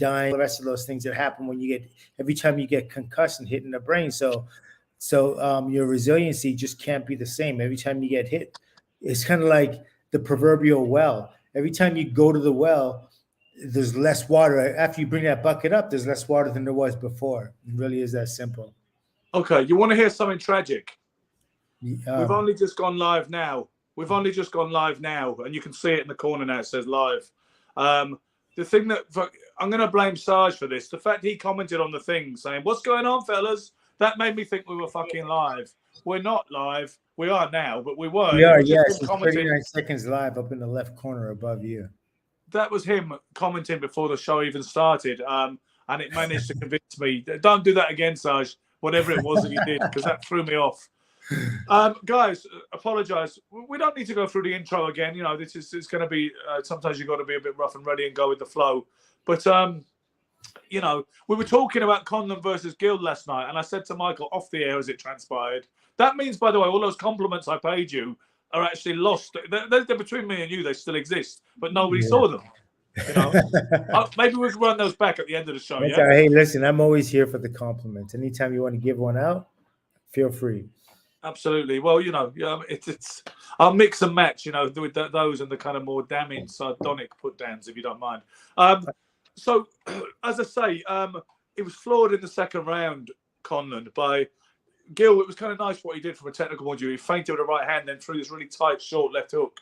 dying, the rest of those things that happen when every time you get concussed and hit in the brain. So your resiliency just can't be the same every time you get hit. It's kind of like the proverbial well. Every time you go to the well, there's less water. After you bring that bucket up, there's less water than there was before. It really is that simple. Okay, you want to hear something tragic? We've only just gone live now. And you can see it in the corner now. It says live. The thing that I'm going to blame Sarge for this. The fact he commented on the thing saying, "What's going on, fellas?" That made me think we were fucking live. We're not live. We are now, but we were. We are, yes. It's 39 seconds live up in the left corner above you. That was him commenting before the show even started. And it managed to convince me. Don't do that again, Sarge. Whatever it was that you did, because that threw me off. Guys, apologise. We don't need to go through the intro again. You know, it's going to be, sometimes you've got to be a bit rough and ready and go with the flow. But, you know, we were talking about Conlon versus Guild last night, and I said to Michael off the air as it transpired, that means, by the way, all those compliments I paid you are actually lost. They're between me and you. They still exist, but nobody saw them. You know, maybe we can run those back at the end of the show. Yeah? Hey, listen, I'm always here for the compliments. Anytime you want to give one out, feel free. Absolutely. Well, you know, it's I'll mix and match, you know, with those and the kind of more damning sardonic put downs, if you don't mind. So, as I say, it was floored in the second round, Conlon, by Gil. It was kind of nice what he did from a technical point of view. He feinted with a right hand, then threw this really tight, short left hook,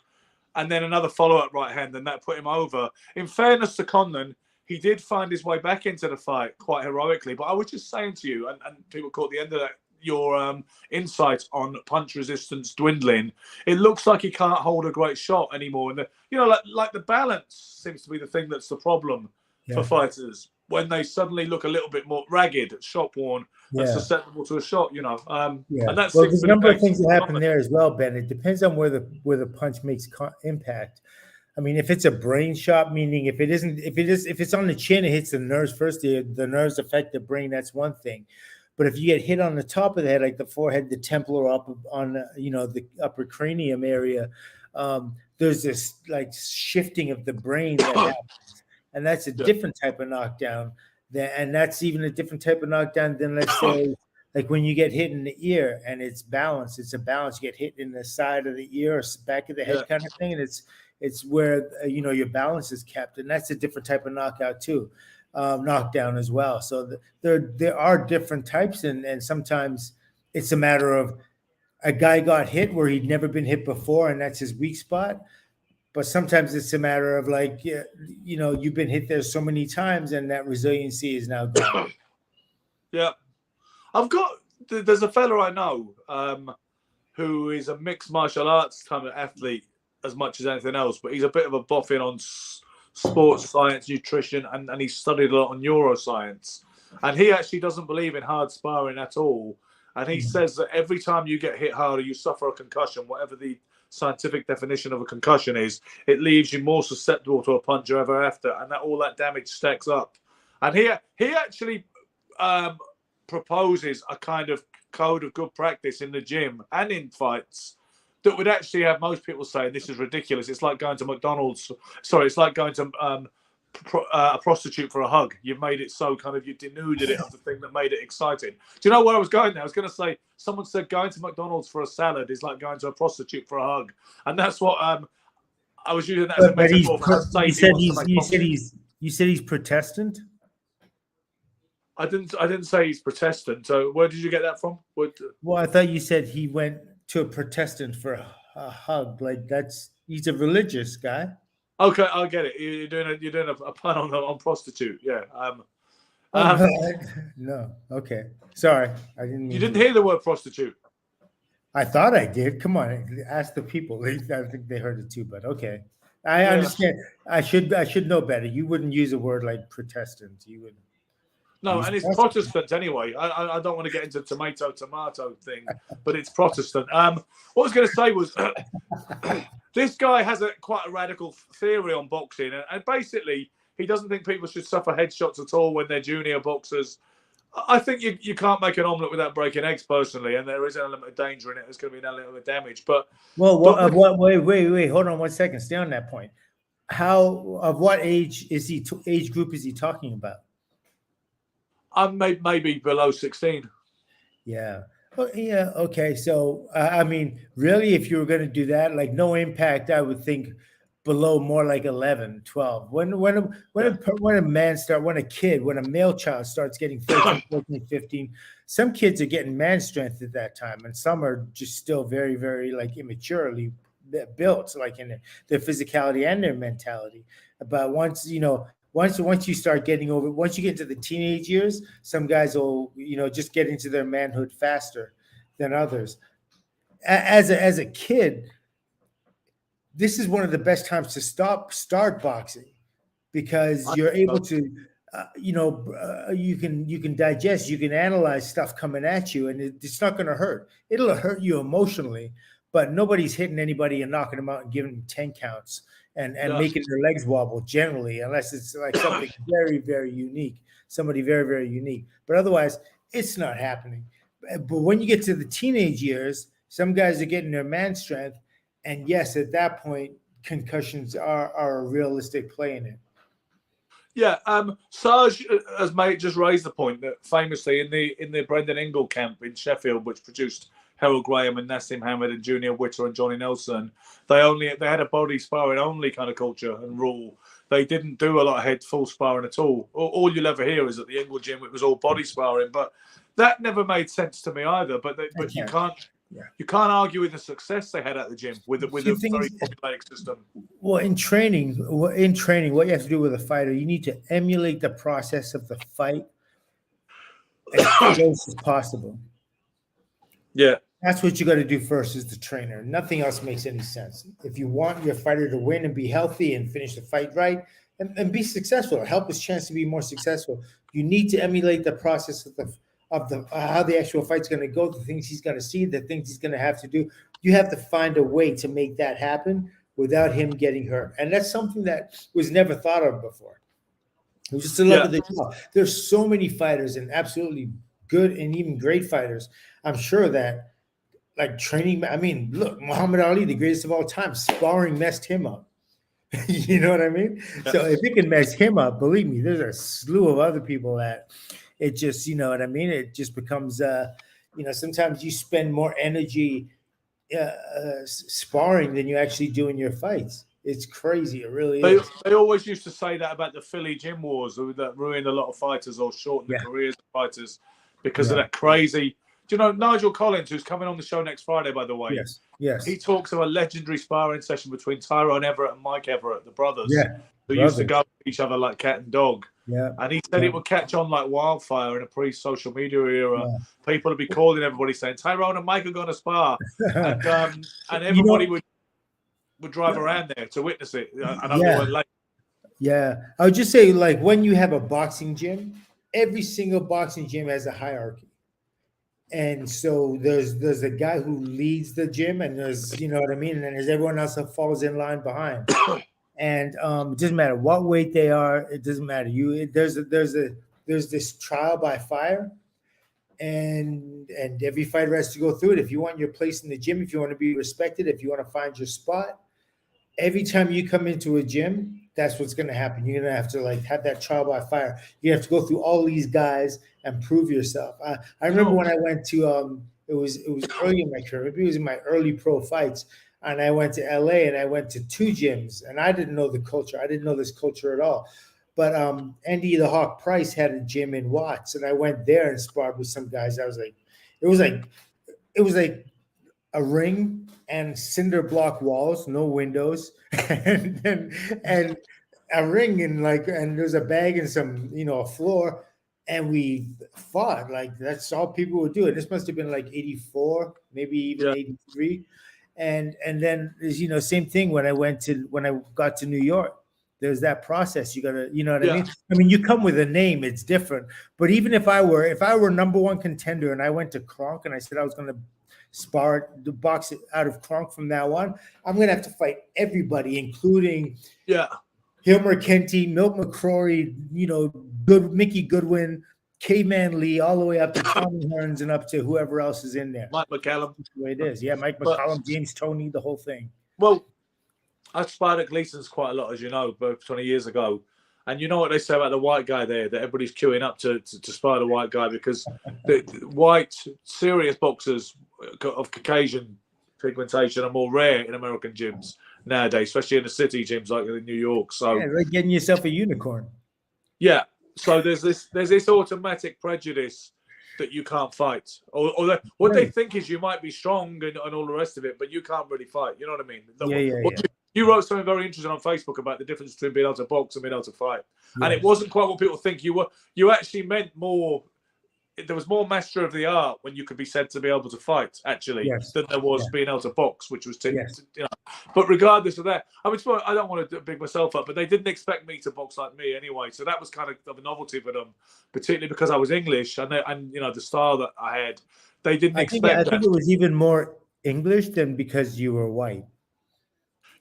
and then another follow-up right hand, and that put him over. In fairness to Conlon, he did find his way back into the fight quite heroically. But I was just saying to you, and people caught the end of that, your insight on punch resistance dwindling. It looks like he can't hold a great shot anymore, and like the balance seems to be the thing that's the problem for fighters when they suddenly look a little bit more ragged, shot worn, and susceptible to a shot. You know, and that's there's a number of things that happen there as well, Ben. It depends on where the punch makes impact. I mean, if it's a brain shot, meaning if it's on the chin, it hits the nerves first. The nerves affect the brain. That's one thing. But if you get hit on the top of the head, like the forehead, the temple, or up on the upper cranium area, there's this like shifting of the brain that happens, and that's a different type of knockdown. And that's even a different type of knockdown than, let's say, like when you get hit in the ear and it's balanced. It's a balance. You get hit in the side of the ear or back of the head kind of thing, and it's where your balance is kept, and that's a different type of knockout too. Knockdown as well. So there are different types, and sometimes it's a matter of a guy got hit where he'd never been hit before, and that's his weak spot. But sometimes it's a matter of like, you've been hit there so many times, and that resiliency is now gone. Yeah, there's a fella I know who is a mixed martial arts kind of athlete as much as anything else, but he's a bit of a boffin on sports science, nutrition, and he studied a lot on neuroscience. And he actually doesn't believe in hard sparring at all. And he says that every time you get hit harder, you suffer a concussion, whatever the scientific definition of a concussion is. It leaves you more susceptible to a punch ever after, and that all that damage stacks up. And he actually proposes a kind of code of good practice in the gym and in fights that would actually have most people saying this is ridiculous. It's like going to McDonald's. Sorry, it's like going to a prostitute for a hug. You've made it so kind of, you denuded it of the thing that made it exciting. Do you know where I was going there? I was going to say, someone said going to McDonald's for a salad is like going to a prostitute for a hug. And that's what I was using that as a metaphor for how safe you said he's Protestant? I didn't say he's Protestant. So where did you get that from? Well, I thought you said he went to a Protestant for a hug. Like he's a religious guy. Okay, I get it. You're doing a pun on prostitute. Yeah. No. Okay. Sorry, I didn't. You didn't hear the word prostitute. I thought I did. Come on, ask the people. I think they heard it too. But okay, I understand. I should know better. You wouldn't use a word like Protestant. You would. No, and it's Protestant anyway. I don't want to get into tomato thing, but it's Protestant. What I was going to say was this guy has quite a radical theory on boxing, and basically he doesn't think people should suffer headshots at all when they're junior boxers. I think you can't make an omelette without breaking eggs, personally, and there is an element of danger in it. There's going to be an element of damage. But wait, hold on 1 second. Stay on that point. How of what age is he? Age group is he talking about? Maybe below 16. Yeah. Oh, yeah. Okay. So, I mean, really, if you were going to do that, like no impact, I would think below more like 11, 12. Yeah. When a kid, when a male child starts getting 13, 14, 15, some kids are getting man strength at that time, and some are just still very, very like immaturely built, like in their physicality and their mentality. But once you start getting over, once you get into the teenage years, some guys will, just get into their manhood faster than others. As a kid, this is one of the best times to start boxing because I you're think able so. to, you can digest, you can analyze stuff coming at you, and it's not going to hurt. It'll hurt you emotionally, but nobody's hitting anybody and knocking them out and giving them 10 counts and Yeah. making their legs wobble generally, unless it's like something very, very unique, somebody very, very unique. But otherwise, it's not happening. But when you get to the teenage years, some guys are getting their man strength. And yes, at that point, concussions are a realistic play in it. Yeah, Sarge has just raised the point that famously in the Brendan Ingle camp in Sheffield, which produced Harold Graham and Nassim Hamed and Junior Witter and Johnny Nelson, they had a body sparring only kind of culture and rule. They didn't do a lot of full sparring at all. All you'll ever hear is at the Ingle gym it was all body sparring, but that never made sense to me either. But you can't. Yeah. You can't argue with the success they had at the gym with a very formulaic system. Well, in training, what you have to do with a fighter, you need to emulate the process of the fight as close as possible. Yeah. That's what you got to do first as the trainer. Nothing else makes any sense. If you want your fighter to win and be healthy and finish the fight right and be successful, or help his chance to be more successful, you need to emulate the process of the how the actual fight's going to go, the things he's going to see, the things he's going to have to do. You have to find a way to make that happen without him getting hurt. And that's something that was never thought of before. It was just the luck of the draw. There's so many fighters and absolutely good and even great fighters. I'm sure that like training, I mean, look, Muhammad Ali, the greatest of all time, sparring messed him up. You know what I mean? Yeah. So if it can mess him up, believe me, there's a slew of other people that it just, you know what I mean? It just becomes, sometimes you spend more energy sparring than you actually do in your fights. It's crazy. It really is. They always used to say that about the Philly gym wars that ruined a lot of fighters or shortened the careers of fighters because of that crazy. Do you know Nigel Collins, who's coming on the show next Friday, by the way? Yes. He talks of a legendary sparring session between Tyrone Everett and Mike Everett, the brothers. Who used to go at each other like cat and dog. Yeah. And he said it would catch on like wildfire in a pre-social media era. Yeah. People would be calling everybody saying, Tyrone and Mike are going to spar. And everybody would drive around there to witness it. Yeah. I would just say, like, when you have a boxing gym, every single boxing gym has a hierarchy. And so there's a guy who leads the gym, and there's, you know what I mean? And then there's everyone else that follows in line behind. And it doesn't matter what weight they are. It doesn't matter. There's this trial by fire, and every fighter has to go through it. If you want your place in the gym, if you want to be respected, if you want to find your spot, every time you come into a gym, that's what's going to happen. You're going to have to like have that trial by fire. You have to go through all these guys and prove yourself. I remember when I went to it was early in my career. Maybe it was in my early pro fights. And I went to LA and I went to 2 gyms, and I didn't know the culture. I didn't know this culture at all. But Andy the Hawk Price had a gym in Watts, and I went there and sparred with some guys. It was like a ring and cinder block walls, no windows, and a ring and there's a bag and some, a floor, and we fought. Like that's all people would do. And this must have been like 84, maybe even 83. And then there's, same thing when I got to New York, there's that process. You gotta, you know what I mean? I mean, you come with a name, it's different. But even if I were number one contender and I went to Kronk and I said I was going to box it out of Kronk from now on, I'm going to have to fight everybody, including Hilmer Kenty, Milt McCrory, Mickey Goodwin, Caveman Lee, all the way up to Tommy Hearns and up to whoever else is in there. Mike McCallum. That's the way it is. Yeah, Mike McCallum, James Toney, the whole thing. Well, I spied at Gleason's quite a lot, as you know, about 20 years ago. And you know what they say about the white guy there, that everybody's queuing up to spy the white guy because the white, serious boxers of Caucasian pigmentation are more rare in American gyms nowadays, especially in the city gyms like in New York. So, Yeah, like getting yourself a unicorn. yeah. So there's this automatic prejudice that you can't fight, or what they think is you might be strong and all the rest of it, but you can't really fight. You know what I mean? Yeah. You wrote something very interesting on Facebook about the difference between being able to box and being able to fight, Yeah. and it wasn't quite what people think you were. You actually meant more. There was more master of the art when you could be said to be able to fight, actually, than there was being able to box, which was, you know. But regardless of that, I mean, I don't want to big myself up, but they didn't expect me to box like me anyway. So that was kind of a novelty for them, particularly because I was English and you know, the style that I had. They didn't expect that. I think it was even more English than because you were white.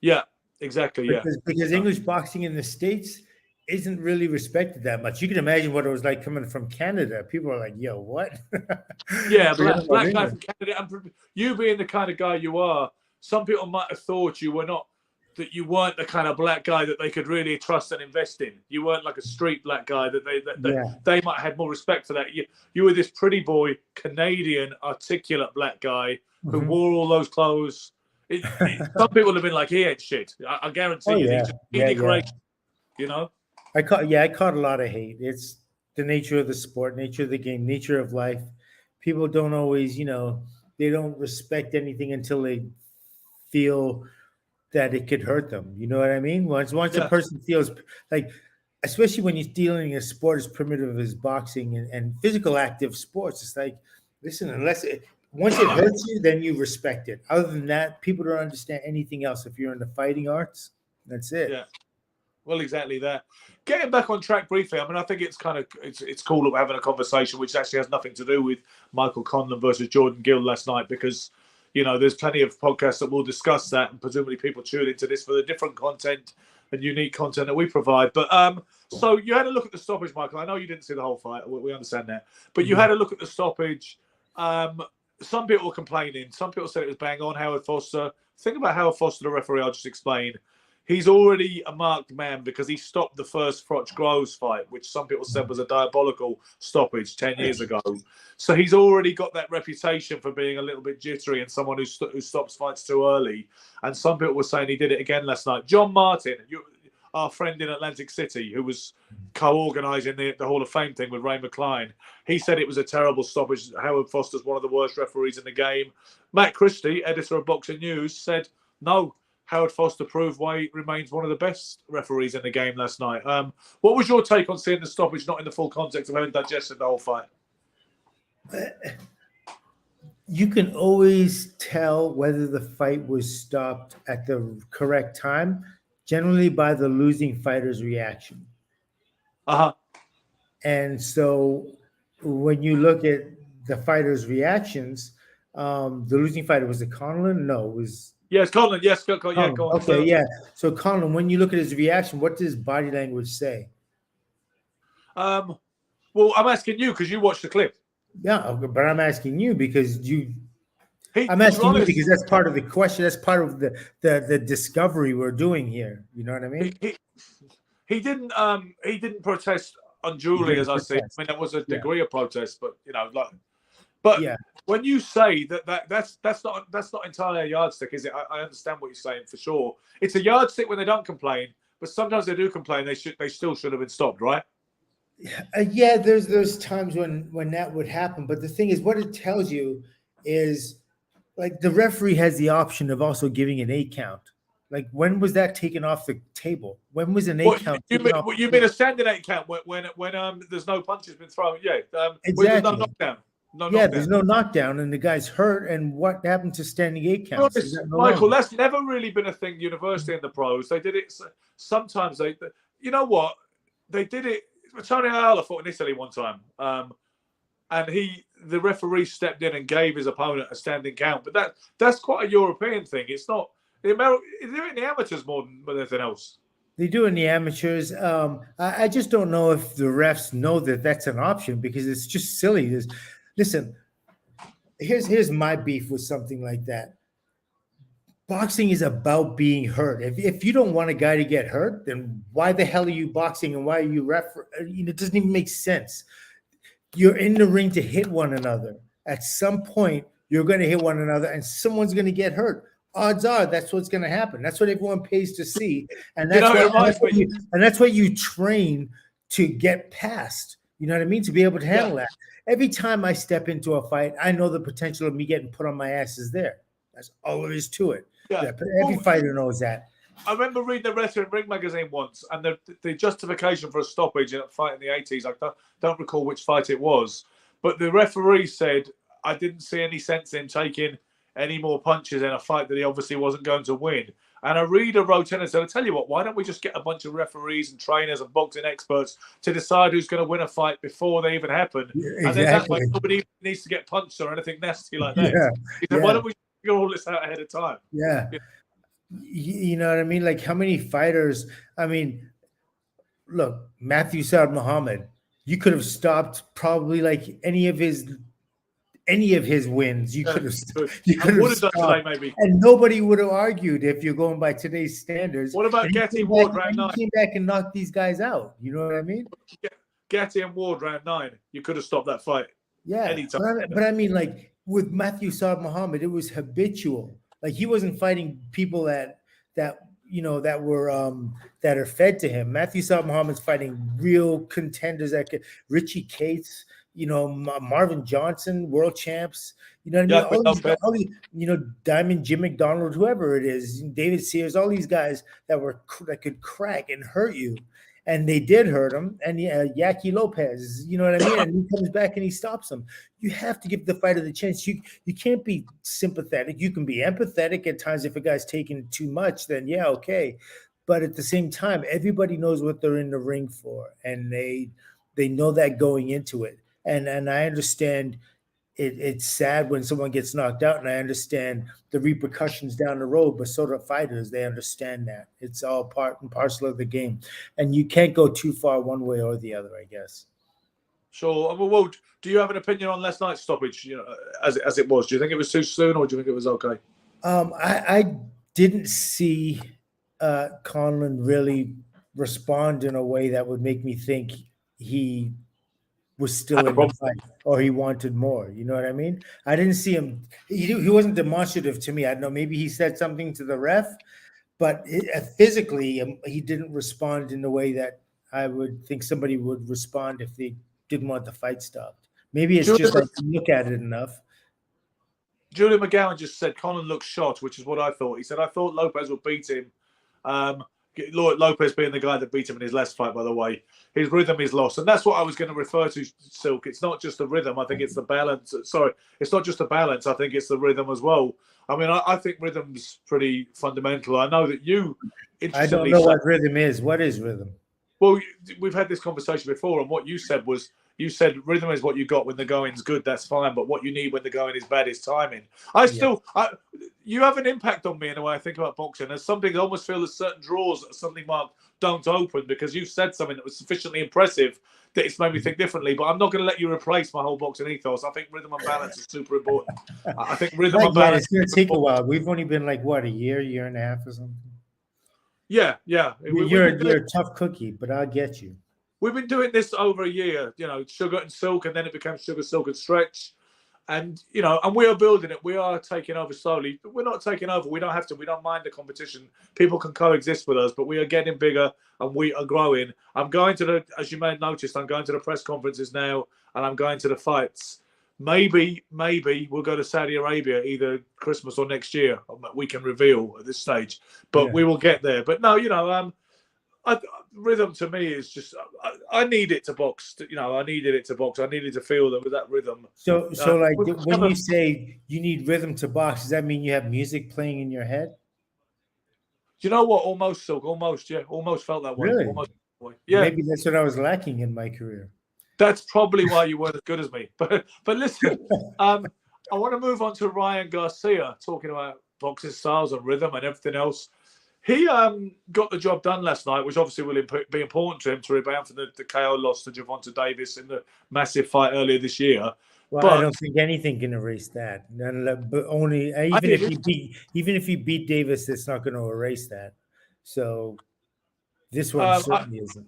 Yeah, exactly. Because English boxing in the States isn't really respected that much. You can imagine what it was like coming from Canada. People are like, yo, what? Yeah, black guy from Canada. And you being the kind of guy you are, some people might have thought you weren't the kind of black guy that they could really trust and invest in. You weren't like a street black guy that they might have had more respect for that. You were this pretty boy, Canadian, articulate black guy who wore all those clothes. Some people have been like, he ain't shit. I guarantee you. Great, you know? I caught a lot of hate. It's the nature of the sport, nature of the game, nature of life. People don't always, you know, they don't respect anything until they feel that it could hurt them. You know what I mean? Once a person feels like, especially when you're dealing in a sport as primitive as boxing and physical active sports, it's like, listen, once it hurts you, then you respect it. Other than that, people don't understand anything else. If you're in the fighting arts, that's it. Yeah. Well, exactly that. Getting back on track briefly, I mean, I think it's kind of it's cool that we're having a conversation which actually has nothing to do with Michael Conlan versus Jordan Gill last night, because, you know, there's plenty of podcasts that will discuss that, and presumably people tune into this for the different content and unique content that we provide. But so you had a look at the stoppage, Michael. I know you didn't see the whole fight. We understand that, but you had a look at the stoppage. Some people were complaining. Some people said it was bang on. Howard Foster. Think about Howard Foster, the referee I just explained. He's already a marked man because he stopped the first Froch Groves fight, which some people said was a diabolical stoppage 10 years ago. So he's already got that reputation for being a little bit jittery and someone who stops fights too early. And some people were saying he did it again last night. John Martin, our friend in Atlantic City, who was co-organising the Hall of Fame thing with Ray McCline, he said it was a terrible stoppage. Howard Foster's one of the worst referees in the game. Matt Christie, editor of Boxing News, said, no, Howard Foster proved why he remains one of the best referees in the game last night. What was your take on seeing the stoppage not in the full context of having digested the whole fight? You can always tell whether the fight was stopped at the correct time, generally by the losing fighter's reaction. And so when you look at the fighter's reactions, the losing fighter, was it Conlan? No, it was... Yes, Conlan. Yes, Conlan. Okay, yeah. So Conlan, when you look at his reaction, what does his body language say? Well, I'm asking you because you watched the clip. Yeah, but I'm asking you because I'm asking you because that's part of the question. That's part of the discovery we're doing here. You know what I mean? He didn't protest unduly, as I said. I mean, there was a degree of protest, but you know, when you say that's not entirely a yardstick, is it? I understand what you're saying for sure. It's a yardstick when they don't complain, but sometimes they do complain. They still should have been stopped, right? Yeah, there's times when that would happen, but the thing is, what it tells you is, like, the referee has the option of also giving an 8 count. Like, when was that taken off the table? When was an 8 count? You mean a standing 8 count when there's no punches been thrown? Yeah, exactly. There's no knockdown. There's no knockdown, and the guy's hurt. And what happened to standing 8 counts? Michael, that's never really been a thing. University and the pros, they did it. Sometimes you know what? They did it. Tony Ayala fought in Italy one time, and the referee stepped in and gave his opponent a standing count. But that's quite a European thing. It's not the American. They do it in the amateurs more than anything else. They do in the amateurs. I just don't know if the refs know that that's an option, because it's just silly. Listen, here's my beef with something like that. boxing is about being hurt. If you don't want a guy to get hurt, then why the hell are you boxing and why are you it doesn't even make sense. You're in the ring to hit one another. At some point, you're going to hit one another and someone's going to get hurt. Odds are that's what's going to happen. That's what everyone pays to see. And that's what you train to get past. You know what I mean? To be able to handle that. Every time I step into a fight, I know the potential of me getting put on my ass is there. That's all there is to it. Yeah, but every fighter knows that. I remember reading the Wrestling Ring magazine once, and the justification for a stoppage in a fight in the 80s, I don't recall which fight it was, but the referee said, I didn't see any sense in taking any more punches in a fight that he obviously wasn't going to win. And a reader wrote in and said, I tell you what, why don't we just get a bunch of referees and trainers and boxing experts to decide who's going to win a fight before they even happen? Exactly. And then that way nobody needs to get punched or anything nasty like that. He said, why don't we figure all this out ahead of time? Yeah. You know what I mean? Like how many fighters, I mean, look, Matthew Saad Muhammad, you could have stopped probably like any of his wins. You could have stopped. Done today, maybe. And nobody would have argued if you're going by today's standards. What about Getty Ward round 9? He came back and knocked these guys out. You know what I mean? Getty and Ward round 9. You could have stopped that fight. Yeah. Anytime. But I mean, like with Matthew Saad Muhammad, it was habitual. Like he wasn't fighting people that are fed to him. Matthew Saad Muhammad's fighting real contenders Richie Cates, Marvin Johnson, world champs. You know what I mean? All these, Diamond Jim McDonald, whoever it is, David Sears, all these guys that could crack and hurt you. And they did hurt him. And Yaki Lopez, you know what I mean? And he comes back and he stops him. You have to give the fighter the chance. You can't be sympathetic. You can be empathetic at times if a guy's taking too much, then yeah, okay. But at the same time, everybody knows what they're in the ring for. And they know that going into it. And I understand it's sad when someone gets knocked out, and I understand the repercussions down the road, but so do fighters. They understand that. It's all part and parcel of the game. And you can't go too far one way or the other, I guess. Sure. Well, do you have an opinion on last night's stoppage, as it was? Do you think it was too soon, or do you think it was okay? I didn't see Conlan really respond in a way that would make me think he was still in the fight or he wanted more. You know what I mean? I didn't see him. He wasn't demonstrative to me. I don't know. Maybe he said something to the ref, but physically he didn't respond in the way that I would think somebody would respond if they didn't want the fight stopped. Maybe it's just like look at it enough. Julian McGowan just said Conlan looks shot, which is what I thought. He said, I thought Lopez would beat him. Lopez being the guy that beat him in his last fight, by the way. His rhythm is lost. And that's what I was going to refer to, Silk. It's not just the rhythm. I think it's the balance. Sorry, it's not just the balance. I think it's the rhythm as well. I mean, I think rhythm's pretty fundamental. I know that you... I don't know what rhythm is. What is rhythm? Well, we've had this conversation before, and what you said was, rhythm is what you got when the going's good, that's fine, but what you need when the going is bad is timing. You have an impact on me in the way I think about boxing. There's something I almost feel there's certain drawers that suddenly, Mark, don't open because you said something that was sufficiently impressive that it's made me think differently. But I'm not going to let you replace my whole boxing ethos. I think rhythm and balance is super important. I think rhythm and balance. It's going to take a while. We've only been like, what, a year and a half or something? Yeah. You're a tough cookie, but I'll get you. We've been doing this over a year, Sugar and Silk, and then it became Sugar, Silk and Stretch. And, and we are building it. We are taking over slowly. But we're not taking over. We don't have to. We don't mind the competition. People can coexist with us, but we are getting bigger and we are growing. I'm going to as you may have noticed, I'm going to the press conferences now and I'm going to the fights. Maybe we'll go to Saudi Arabia either Christmas or next year. We can reveal at this stage, but we will get there. But no, rhythm to me is just I need it to box. I needed it to box. I needed to feel that with that rhythm. So when you say you need rhythm to box, does that mean you have music playing in your head? You know what? Almost, Silk. Almost, yeah. Almost felt that way. Really? Almost. Yeah. Maybe that's what I was lacking in my career. That's probably why you weren't as good as me. But listen, I want to move on to Ryan Garcia talking about boxing styles and rhythm and everything else. He got the job done last night, which obviously will be important to him to rebound from the KO loss to Gervonta Davis in the massive fight earlier this year. Well, I But don't think anything can erase that. But only I even if did. he beat Davis, it's not going to erase that. So this one I, certainly isn't.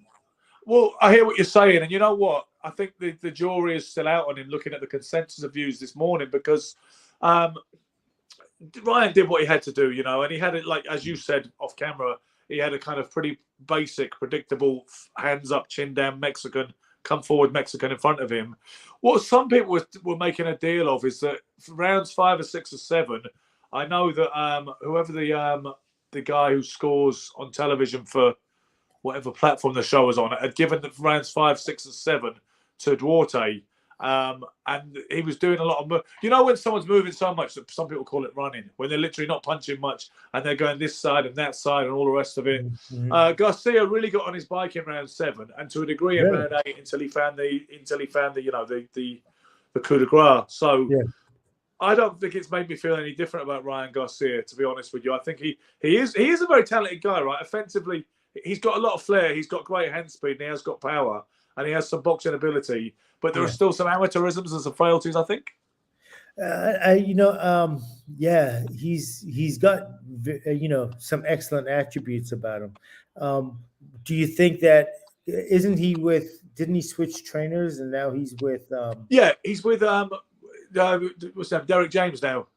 well, I hear what you're saying, and you know what? I think the jury is still out on him. Looking at the consensus of views this morning, because um, Ryan did what he had to do, and he had it, like as you said off camera, he had a kind of pretty basic, predictable hands up, chin down Mexican, come forward Mexican in front of him. What some people were making a deal of is that for rounds 5 or 6 or 7, I know that whoever the guy who scores on television for whatever platform the show was on had given the rounds 5, 6, and 7 to Duarte. And he was doing a lot of, when someone's moving so much that some people call it running, when they're literally not punching much and they're going this side and that side and all the rest of it. Mm-hmm. Garcia really got on his bike in round 7 and to a degree in round 8 until he found the coup de grace. So yeah. I don't think it's made me feel any different about Ryan Garcia, to be honest with you. I think he is a very talented guy, right? Offensively, he's got a lot of flair. He's got great hand speed and he has got power and he has some boxing ability. But there are still some amateurisms and some frailties, I think. He's got some excellent attributes about him. Do you think that didn't he switch trainers and now he's with? Yeah, he's with what's that? Derek James now.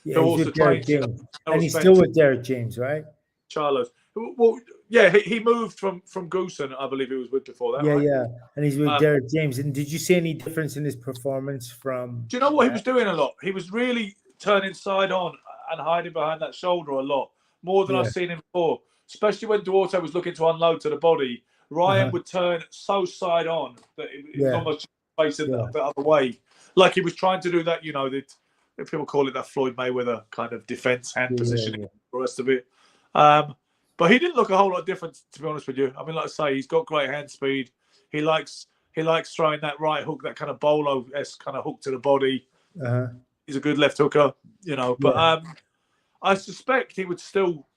Yeah, he's with Derek James, and he's still with Derek James, right? Charlos. Well, yeah, he moved from Goosen, I believe he was with before that. Yeah, right? yeah, and he's with Derek James. And did you see any difference in his performance from? Do you know what he was doing a lot? He was really turning side on and hiding behind that shoulder a lot, more than I've seen him before. Especially when Duarte was looking to unload to the body, Ryan would turn so side on that it was almost facing the other way, like he was trying to do that. If people call it that Floyd Mayweather kind of defense hand positioning, the rest of it. But he didn't look a whole lot different, to be honest with you. I mean, like I say, he's got great hand speed. He likes throwing that right hook, that kind of Bolo-esque kind of hook to the body. He's a good left hooker, But I suspect he would still.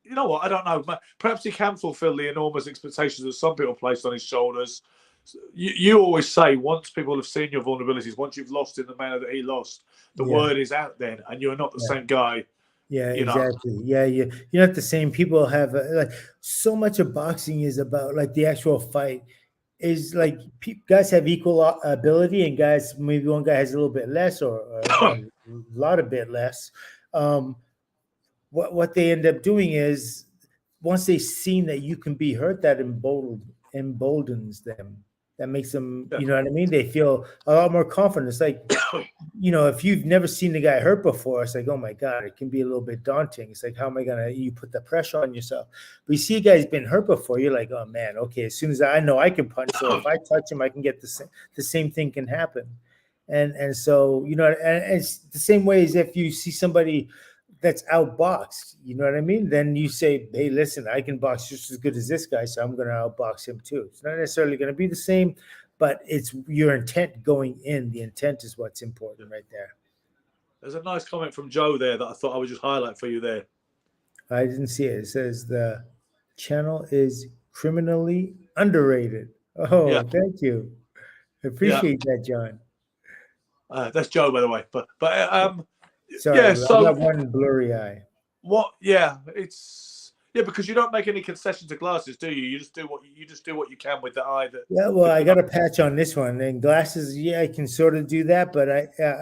You know what? I don't know. Perhaps he can fulfill the enormous expectations that some people placed on his shoulders. You always say once people have seen your vulnerabilities, once you've lost in the manner that he lost, the word is out then, and you're not the same guy. Yeah, exactly. Yeah, you're not the same. People have like so much of boxing is about like the actual fight is like guys have equal ability, and guys maybe one guy has a little bit less or a lot of bit less. What they end up doing is once they've seen that you can be hurt, that emboldens them. That makes them, you know what I mean? They feel a lot more confident. It's like, if you've never seen the guy hurt before, it's like, oh my God, it can be a little bit daunting. It's like, how am I you put the pressure on yourself? But you see a guy's been hurt before, you're like, oh man, okay, as soon as I know I can punch, so if I touch him, I can get the same thing can happen. And so, and it's the same way as if you see somebody that's outboxed, you know what I mean? Then you say, hey, listen, I can box just as good as this guy, so I'm going to outbox him too. It's not necessarily going to be the same, but it's your intent going in. The intent is what's important right there. There's a nice comment from Joe there that I thought I would just highlight for you there. I didn't see it. It says the channel is criminally underrated. Oh, thank you. I appreciate that, John. That's Joe, by the way. But sorry, I got one blurry eye. What? Yeah, it's because you don't make any concessions to glasses, do you? You just do what you can with the eye. Well, I got a patch on this one, and glasses. Yeah, I can sort of do that, but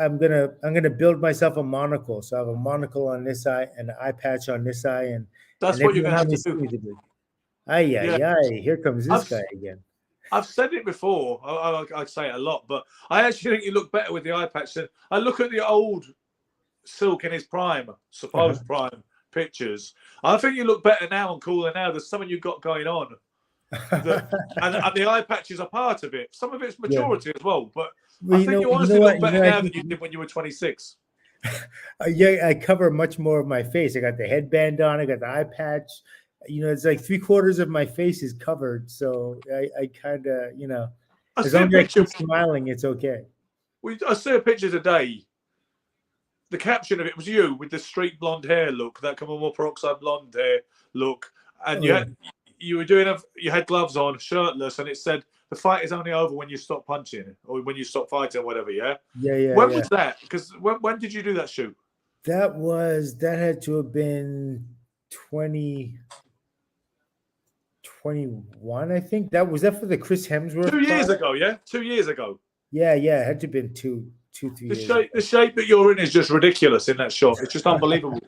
I'm gonna build myself a monocle. So I have a monocle on this eye and an eye patch on this eye, and that's what you're gonna have to do. Here comes this guy again. I've said it before. I say it a lot, but I actually think you look better with the eye patch. I look at the old Silk in his prime, supposed prime pictures. I think you look better now and cooler now. There's something you've got going on. And the eye patches are part of it. Some of it's maturity as well. But I think you honestly look better now than you did when you were 26. I cover much more of my face. I got the headband on. I got the eye patch. It's like 3/4 of my face is covered. So I kind of, as long as I keep smiling, it's okay. I see a picture today. The caption of it was you with the street blonde hair look, that kind of more peroxide blonde hair look, and you had gloves on, shirtless, and it said the fight is only over when you stop punching or when you stop fighting, or whatever. Yeah. Yeah. When was that? Because when did you do that shoot? That had to have been 2021, I think. Was that for the Chris Hemsworth? 2 years fight? ago, yeah. 2 years ago. Yeah. It had to have been 3 years. The shape that you're in is just ridiculous in that shot. It's just unbelievable.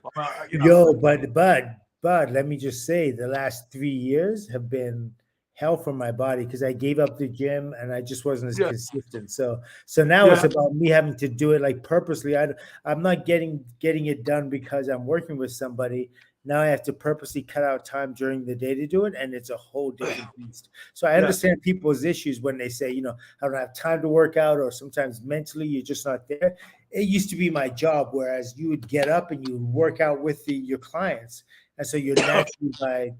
Yo, but let me just say, the last 3 years have been hell for my body because I gave up the gym and I just wasn't as consistent. So now it's about me having to do it like purposely. I'm not getting it done because I'm working with somebody. Now I have to purposely cut out time during the day to do it, and it's a whole different beast. So I understand people's issues when they say, I don't have time to work out, or sometimes mentally you're just not there. It used to be my job, whereas you would get up and you would work out with your clients, and so you're naturally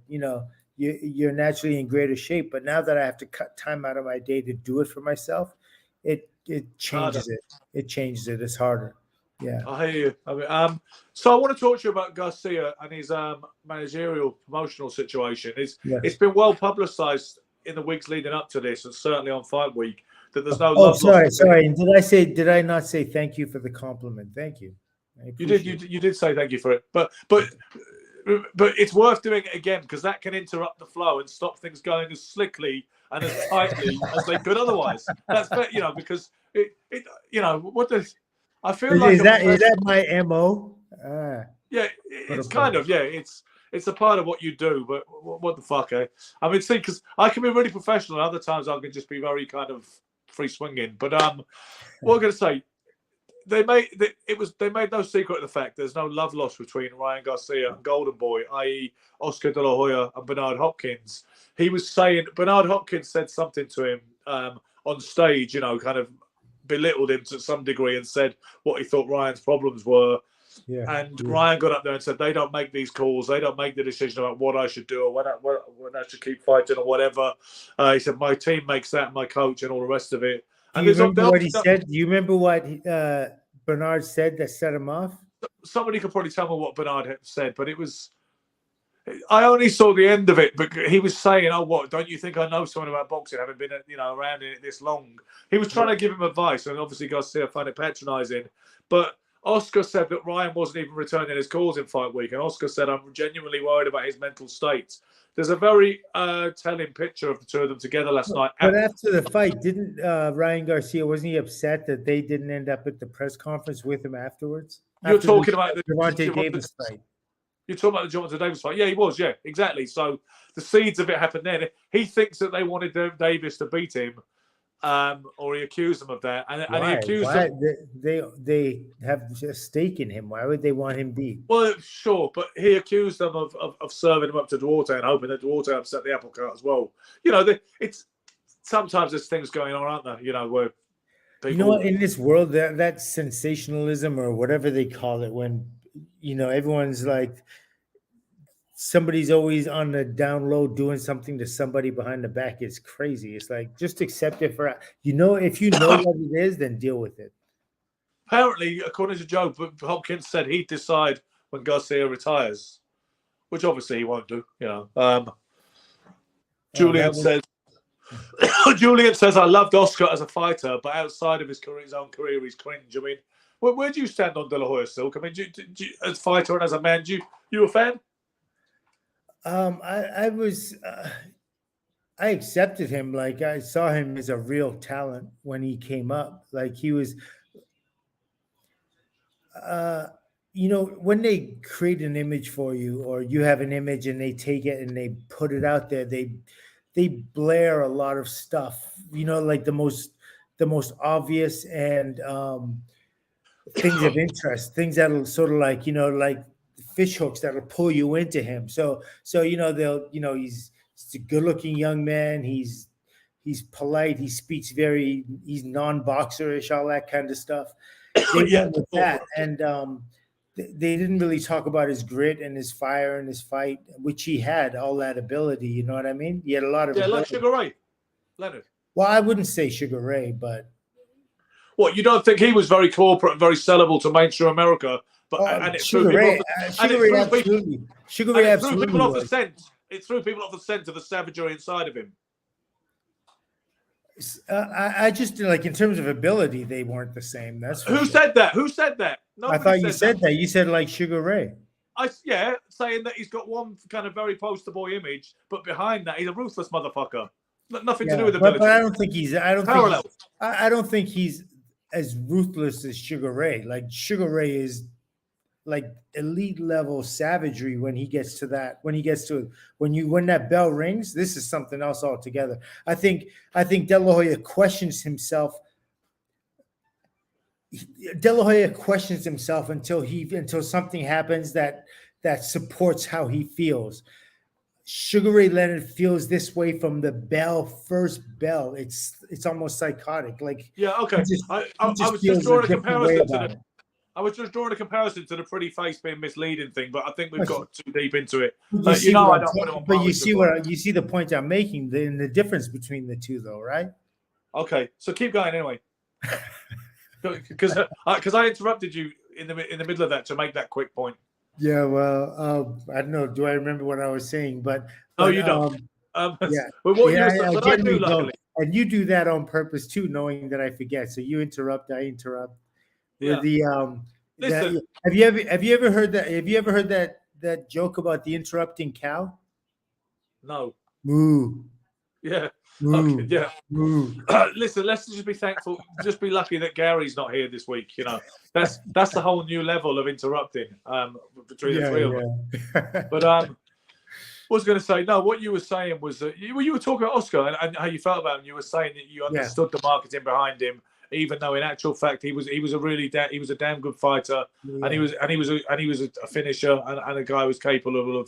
you're naturally in greater shape. But now that I have to cut time out of my day to do it for myself, it changes it. It changes it. It's harder. Yeah, I hear you. So I want to talk to you about Garcia and his managerial promotional situation. It's been well publicized in the weeks leading up to this, and certainly on Fight Week, that there's no. Oh, sorry. And did I not say thank you for the compliment? Thank you. You did say thank you for it, but it's worth doing it again because that can interrupt the flow and stop things going as slickly and as tightly as they could otherwise. That's because what does. I feel like is that my MO? Yeah, it's kind of it's a part of what you do. But what the fuck, eh? I mean, see, because I can be really professional, and other times I can just be very kind of free swinging. But what I'm going to say, they made no secret of the fact there's no love lost between Ryan Garcia and Golden Boy, i.e. Oscar De La Hoya and Bernard Hopkins. He was saying Bernard Hopkins said something to him on stage, kind of belittled him to some degree and said what he thought Ryan's problems were. Ryan got up there and said, they don't make these calls. They don't make the decision about what I should do or when I should keep fighting or whatever. He said, my team makes that, my coach and all the rest of it. Do you remember what he said? Do you remember what Bernard said that set him off? Somebody could probably tell me what Bernard had said, but it was... I only saw the end of it, but he was saying, "Oh, what? Don't you think I know something about boxing, having been, around in it this long?" He was trying to give him advice, and obviously Garcia found it patronising. But Oscar said that Ryan wasn't even returning his calls in Fight Week, and Oscar said, "I'm genuinely worried about his mental state." There's a very telling picture of the two of them together last night. But after the fight, didn't Ryan Garcia, wasn't he upset that they didn't end up at the press conference with him afterwards? You're talking about the Gervonta Davis fight. You're talking about the Gervonta Davis fight. Yeah, he was. Yeah, exactly. So the seeds of it happened then. He thinks that they wanted Davis to beat him, or he accused them of that. And he accused them. They have a stake in him. Why would they want him beat? Well, sure, but he accused them of serving him up to Duarte and hoping that Duarte upset the apple cart as well. It's sometimes there's things going on, aren't there? Where people... in this world, that sensationalism or whatever they call it, when everyone's like, somebody's always on the down low doing something to somebody behind the back. It's crazy. It's like, just accept it for, if you know what it is, then deal with it. Apparently, according to Joe, Hopkins said he'd decide when Garcia retires, which obviously he won't do. Julian says, I loved Oscar as a fighter, but outside of his own career, he's cringe. I mean, where do you stand on De La Hoya, Silk? I mean, as a fighter and as a man, you a fan? I accepted him. Like, I saw him as a real talent when he came up. Like, he was, when they create an image for you, or you have an image and they take it and they put it out there, they blare a lot of stuff, like the most obvious and things of interest, things that'll sort of like, like fish hooks that'll pull you into him. So he's a good-looking young man. He's polite. He speaks he's non-boxerish, all that kind of stuff. They went with that, and they didn't really talk about his grit and his fire and his fight, which he had all that ability. You know what I mean? He had a lot of like Sugar Ray Leonard. Well, I wouldn't say Sugar Ray, but what, you don't think he was very corporate and very sellable to mainstream America? But Sugar Ray absolutely people off the scent, It threw people off the scent of the savagery inside of him. I just like in terms of ability, they weren't the same. That's Who said that? Who said that? I thought you said that. You said like Sugar Ray. Saying that he's got one kind of very poster boy image, but behind that, he's a ruthless motherfucker. Nothing to do with ability. But I don't think he's. I don't think he's as ruthless as Sugar Ray. Like Sugar Ray is like elite level savagery when he gets to that. When that bell rings, this is something else altogether. I think De La Hoya questions himself. De La Hoya questions himself until something happens that supports how he feels. Sugar Ray Leonard feels this way from the first bell. It's almost psychotic. Like okay. I was just drawing a comparison to the pretty face being misleading thing, but I think we've got too deep into it. But you see the point I'm making, the difference between the two, though, right? Okay, so keep going anyway. Because I interrupted you in the middle of that to make that quick point. Yeah, well, I don't know. Do I remember what I was saying? But you don't. Yeah, but what I do, luckily. And you do that on purpose too, knowing that I forget. So you interrupt, I interrupt. Yeah. Listen. Have you ever heard that? Have you ever heard that joke about the interrupting cow? No. Moo. Yeah. Moo. Okay, yeah. Moo. Listen, let's just be thankful. Just be lucky that Gary's not here this week. You know, that's the whole new level of interrupting between the three of us. But I was going to say, no, what you were saying was that you were talking about Oscar and how you felt about him. You were saying that you understood the marketing behind him, even though in actual fact he was a damn good fighter, and he was a finisher and a guy who was capable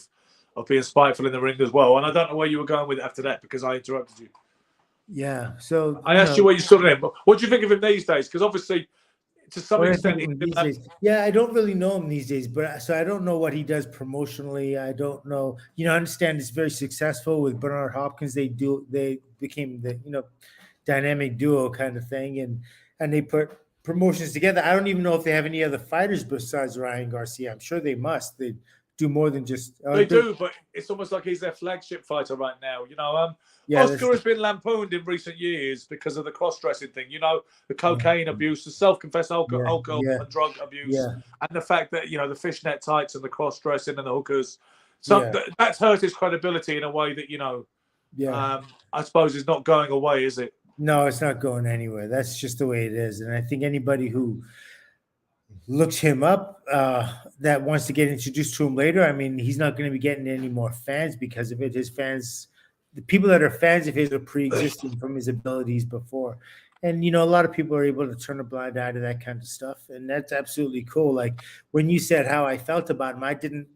of being spiteful in the ring as well. And I don't know where you were going with it after that because I interrupted you. Yeah. So I asked you where you stood on him. What do you think of him these days? Because obviously, to some extent, I don't really know him these days, but so I don't know what he does promotionally. I don't know. I understand he's very successful with Bernard Hopkins. They became the dynamic duo kind of thing, and they put promotions together. I don't even know if they have any other fighters besides Ryan Garcia. I'm sure they must. They do more than just. They do, but it's almost like he's their flagship fighter right now. Oscar has been lampooned in recent years because of the cross-dressing thing. The cocaine abuse, the self-confessed alcohol and drug abuse, and the fact that the fishnet tights and the cross-dressing and the hookers. So that's hurt his credibility in a way that I suppose is not going away, is it? No, it's not going anywhere. That's just the way it is, and I think anybody who looks him up that wants to get introduced to him later, I mean, he's not going to be getting any more fans because of it. His fans, the people that are fans of his, are pre-existing from his abilities before. And, a lot of people are able to turn a blind eye to that kind of stuff. And that's absolutely cool. Like when you said how I felt about him,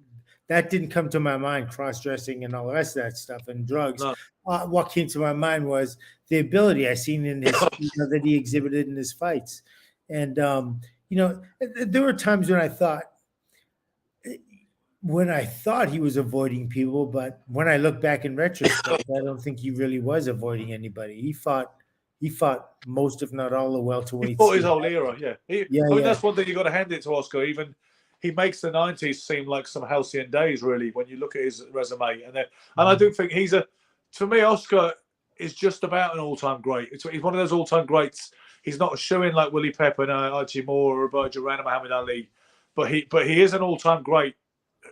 that didn't come to my mind, cross-dressing and all the rest of that stuff and drugs. No. What came to my mind was the ability I seen in his, that he exhibited in his fights. And, there were times when I thought he was avoiding people, but when I look back in retrospect, I don't think he really was avoiding anybody. He fought most, if not all, the welterweights. He fought his whole era, that's one thing you got to hand it to Oscar. Even he makes the 90s seem like some halcyon days, really, when you look at his resume. And I do think for me, Oscar is just about an all-time great. He's one of those all-time greats. He's not a shoo-in like Willie Pepper, Archie Moore, or Roberto Duran, Muhammad Ali, but he is an all-time great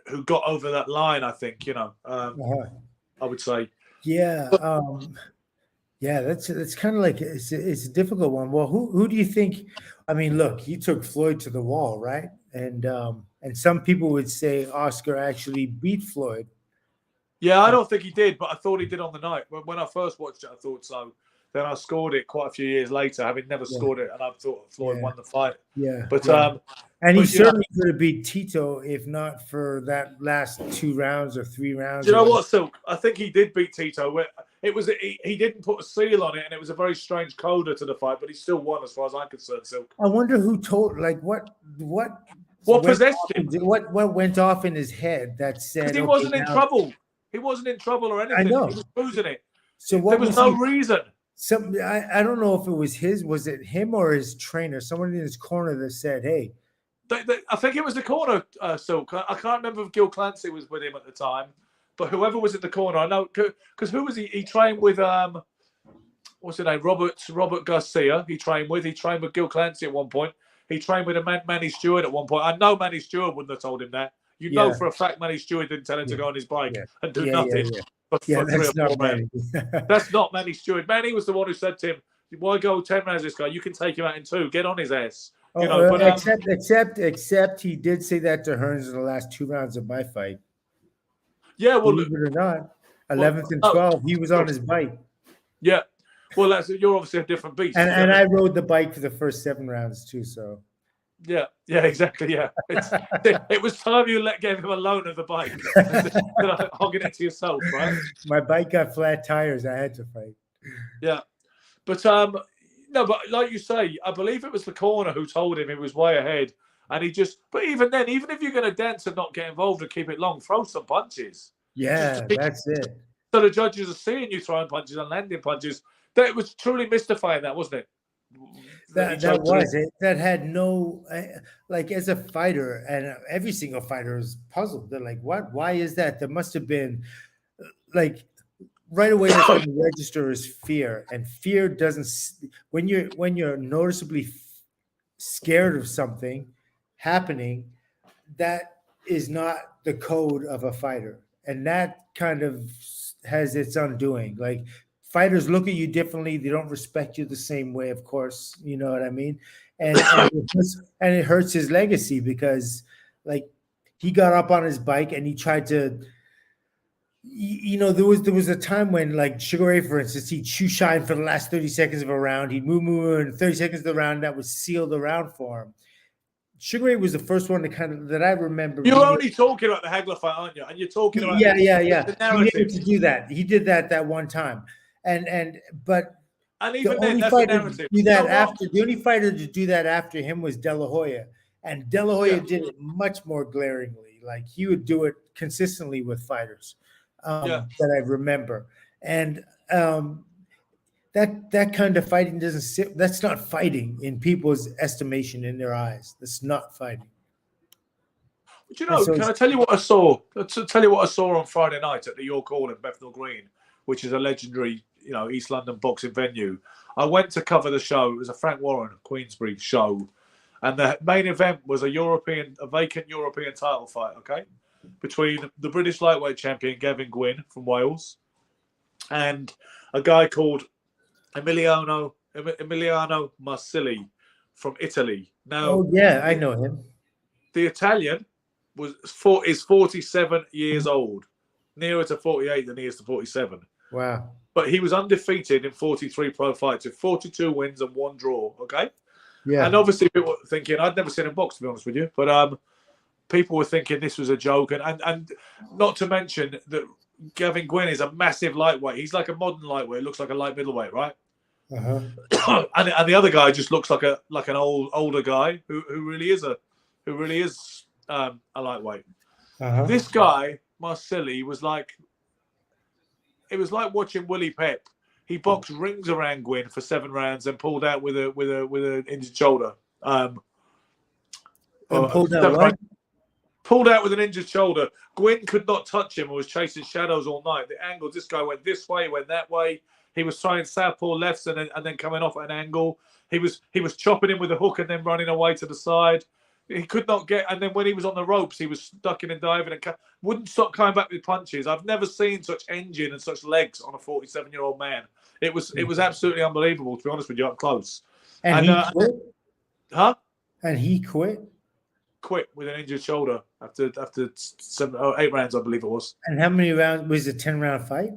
who got over that line. I think I would say. Yeah, that's kind of like it's a difficult one. Well, who do you think? I mean, look, he took Floyd to the wall, right? And some people would say Oscar actually beat Floyd. Yeah, I don't think he did, but I thought he did on the night. When I first watched it, I thought so. Then I scored it quite a few years later, having never scored it, and I thought Floyd won the fight. Yeah, but and he certainly could have beat Tito if not for that last 2 rounds or 3 rounds. Do you know what, Silk? I think he did beat Tito. It was he didn't put a seal on it, and it was a very strange coda to the fight, but he still won, as far as I'm concerned. Silk. I wonder who told, like, what possessed him? What went off in his head that said he wasn't in trouble. He wasn't in trouble or anything. I know. He was losing it. So there was no reason. I don't know if it was was it him or his trainer, someone in his corner that said, hey. I think it was the corner, Silk. I can't remember if Gil Clancy was with him at the time, but whoever was in the corner, I know because who was he? He trained with what's his name? Robert Garcia. He trained with Gil Clancy at one point. He trained with Manny Stewart at one point. I know Manny Stewart wouldn't have told him that. You know for a fact Manny Stewart didn't tell him to go on his bike and do nothing for 3 or 4 rounds. That's not Manny Stewart. Manny was the one who said to him, "Why go 10 rounds this guy? You can take him out in 2. Get on his ass." You know, but except he did say that to Hearns in the last 2 rounds of my fight. Yeah, well, believe it or not, 11th and 12th, he was on his bike. Yeah, well, you're obviously a different beast. And I rode the bike for the first 7 rounds too. So yeah, exactly. Yeah, it was time you gave him a loan of the bike, hogging it to yourself, right? My bike got flat tires. I had to fight. Yeah, but no, but like you say, I believe it was the corner who told him he was way ahead, and he just. But even then, even if you're going to dance and not get involved and keep it long, throw some punches. Yeah, that's it. So the judges are seeing you throwing punches and landing punches. That was truly mystifying, that wasn't it? That had no, like, as a fighter, and every single fighter is puzzled. They're like, what? Why is that? There must have been, like, right away that's when the register is fear, and fear doesn't. When you're noticeably scared of something happening, that is not the code of a fighter, and that kind of has its undoing. Like, fighters look at you differently. They don't respect you the same way, of course. You know what I mean? And it hurts his legacy because, like, he got up on his bike and he tried to. You know, there was a time when, like, Sugar Ray, for instance, he'd shoe shine for the last 30 seconds of a round. He'd move, and 30 seconds of the round that was sealed around for him. Sugar Ray was the first one that I remember. You're only talking about the Hagler fight, aren't you? And you're talking about the narrative. He needed to do that. He did that one time, but even then, that's the narrative. The only fighter to do that after him was De La Hoya, and De La Hoya did it much more glaringly. Like, he would do it consistently with fighters that I remember, and that kind of fighting doesn't sit. That's not fighting in people's estimation, in their eyes. That's not fighting. But you know, can I tell you what I saw? Tell you what I saw on Friday night at the York Hall in Bethnal Green, which is a legendary, East London boxing venue. I went to cover the show. It was a Frank Warren Queensbury show, and the main event was a vacant European title fight. Okay, between the British lightweight champion Gavin Gwynn from Wales and a guy called Emiliano Marsili from Italy. Now, I know him. The Italian is 47 years old, nearer to 48 than he is to 47. Wow! But he was undefeated in 43 pro fights, with 42 wins and 1 draw. Okay, yeah. And obviously, people were thinking, I'd never seen him box, to be honest with you, but people were thinking this was a joke, and not to mention that Gavin Gwynn is a massive lightweight. He's like a modern lightweight. Looks like a light middleweight, right? Uh-huh. and the other guy just looks like an older guy who really is a lightweight. Uh-huh. This guy Marsili was like, it was like watching Willie Pep. He boxed rings around Gwynn for 7 rounds and pulled out with an injured shoulder. Pulled out with an injured shoulder. Gwynn could not touch him and was chasing shadows all night. The angles, this guy went this way, went that way. He was trying southpaw lefts and then coming off at an angle. He was chopping him with a hook and then running away to the side. He could not get, and then when he was on the ropes, he was ducking and diving and wouldn't stop coming back with punches. I've never seen such engine and such legs on a 47-year-old man. It was absolutely unbelievable, to be honest with you, up close. And he quit? Huh? And he quit? Quit with an injured shoulder after 7 or 8 rounds, I believe it was. And how many rounds? Was it a 10-round fight?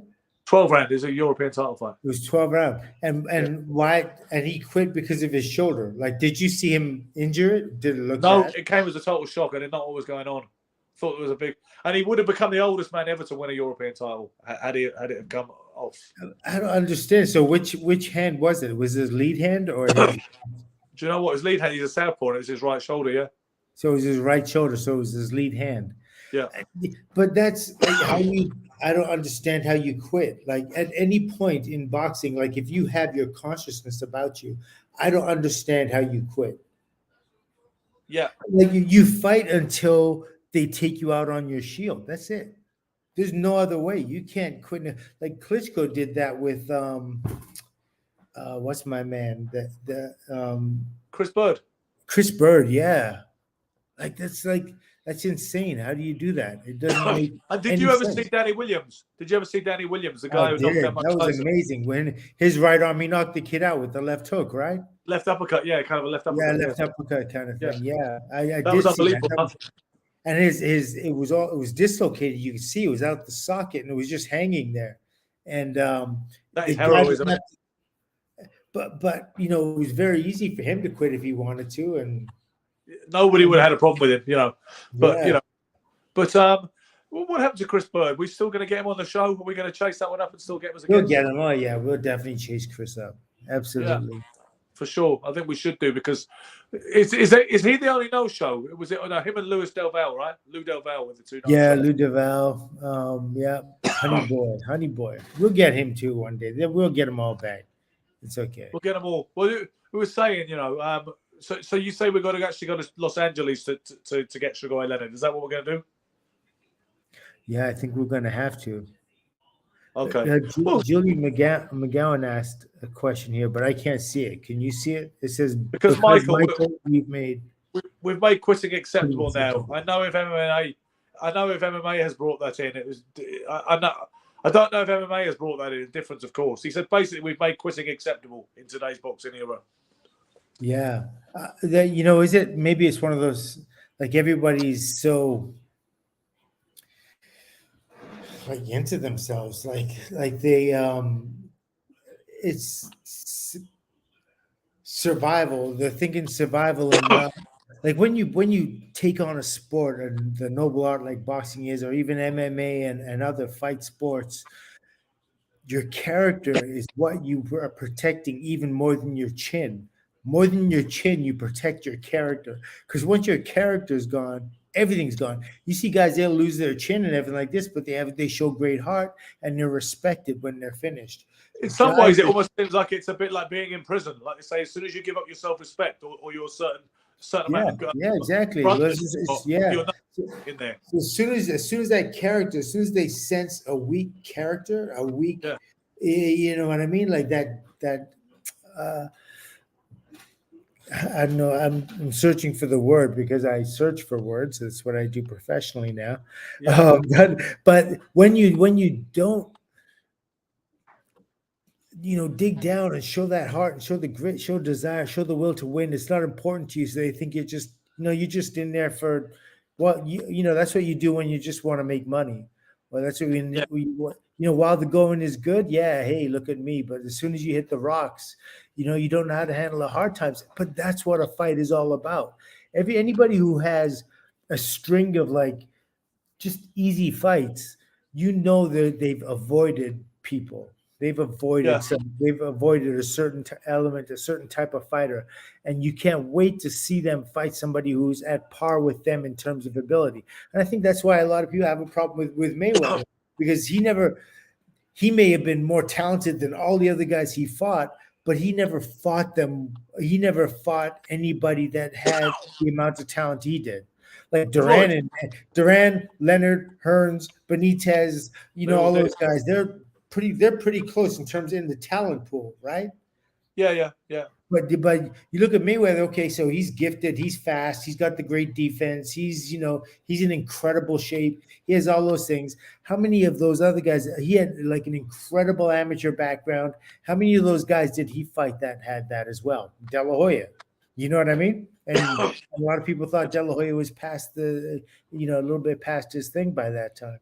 12 round is a European title fight. It was 12 rounds. And why? And he quit because of his shoulder. Like, did you see him injure it? Did it look bad? It came as a total shock. I did not know what was going on. Thought it was a big, and he would have become the oldest man ever to win a European title had it come off. I don't understand. So which hand was it? Was his lead hand or? Do you know what his lead hand? He's a southpaw, and it's his right shoulder. Yeah. So it was his right shoulder. So it was his lead hand. Yeah. But that's how you. I don't understand how you quit. Like, at any point in boxing, like, if you have your consciousness about you, I don't understand how you quit. Yeah. Like, you fight until they take you out on your shield. That's it. There's no other way. You can't quit. Like Klitschko did that with what's my man? Chris Bird. Chris Bird, yeah. That's insane. How do you do that? It doesn't make And did any you ever sense. see Danny Williams? Did you ever see Danny Williams, the I guy who knocked did. out Mike That was Tyson? amazing. When his right arm, he knocked the kid out with the left hook, right? Left uppercut, yeah, kind of a left Yeah, uppercut. left uppercut kind of Yeah. thing. Yeah, I That did was see unbelievable. that. And it was dislocated. You could see it was out the socket and it was just hanging there. And That is the guy heroism. but it was very easy for him to quit if he wanted to. And Nobody would have had a problem with him, But yeah. What happened to Chris Bird? We still going to get him on the show? Are we going to chase that one up and still get him as a We'll guest? get him. Oh yeah, we'll definitely chase Chris up. Absolutely. For sure. I think we should do, because is he the only no-show? Was it him and Louis Del Valle, right? Lou Del Valle with the two Yeah, no-shows. Lou DeVal. Yeah, Honey Boy. We'll get him too one day. Then we'll get them all back. It's okay. We'll get them all. Well, we were saying, so you say we've got to actually go to Los Angeles to get Sugar Ray Leonard. Is that what we're going to do? Yeah, I think we're going to have to. Okay. Julie McGowan asked a question here, but I can't see it. Can you see it? It says because Michael, we've made quitting acceptable now. I know if MMA has brought that in. It was I don't know if MMA has brought that in. Difference, of course. He said basically we've made quitting acceptable in today's boxing era. Yeah, is it? Maybe it's one of those, like, everybody's so like into themselves, like they it's survival. They're thinking survival, and like when you take on a sport and the noble art like boxing is, or even MMA and other fight sports, your character is what you are protecting even more than your chin. More than your chin, you protect your character, because once your character's gone, everything's gone. You see guys, they'll lose their chin and everything like this, but they show great heart and they're respected when they're finished. In some ways, it almost seems like it's a bit like being in prison. Like they say, as soon as you give up your self-respect or your certain amount of exactly. you're not in there. So as soon as that character, as soon as they sense a weak character, you know what I mean, like that. I don't know. I'm searching for the word because I search for words. That's what I do professionally now. Yeah. But when you don't, dig down and show that heart and show the grit, show desire, show the will to win, it's not important to you. So they think you're just, you're just in there for, that's what you do when you just want to make money. Well, that's what while the going is good, hey, look at me. But as soon as you hit the rocks, you don't know how to handle the hard times. But that's what a fight is all about. Anybody who has a string of like just easy fights, that they've avoided people. They've avoided they've avoided a certain element, a certain type of fighter, and you can't wait to see them fight somebody who's at par with them in terms of ability. And I think that's why a lot of people have a problem with Mayweather, because he may have been more talented than all the other guys he fought, but he never fought them. He never fought anybody that had the amount of talent he did. Like Duran, Leonard, Hearns, Benitez, all those guys. They're pretty close in terms in the talent pool, right? Yeah. But you look at Mayweather. Okay, so he's gifted, he's fast, he's got the great defense, he's in incredible shape, he has all those things. How many of those other guys? He had like an incredible amateur background. How many of those guys did he fight that had that as well? De La Hoya, you know what I mean? And a lot of people thought De La Hoya was past a little bit past his thing by that time.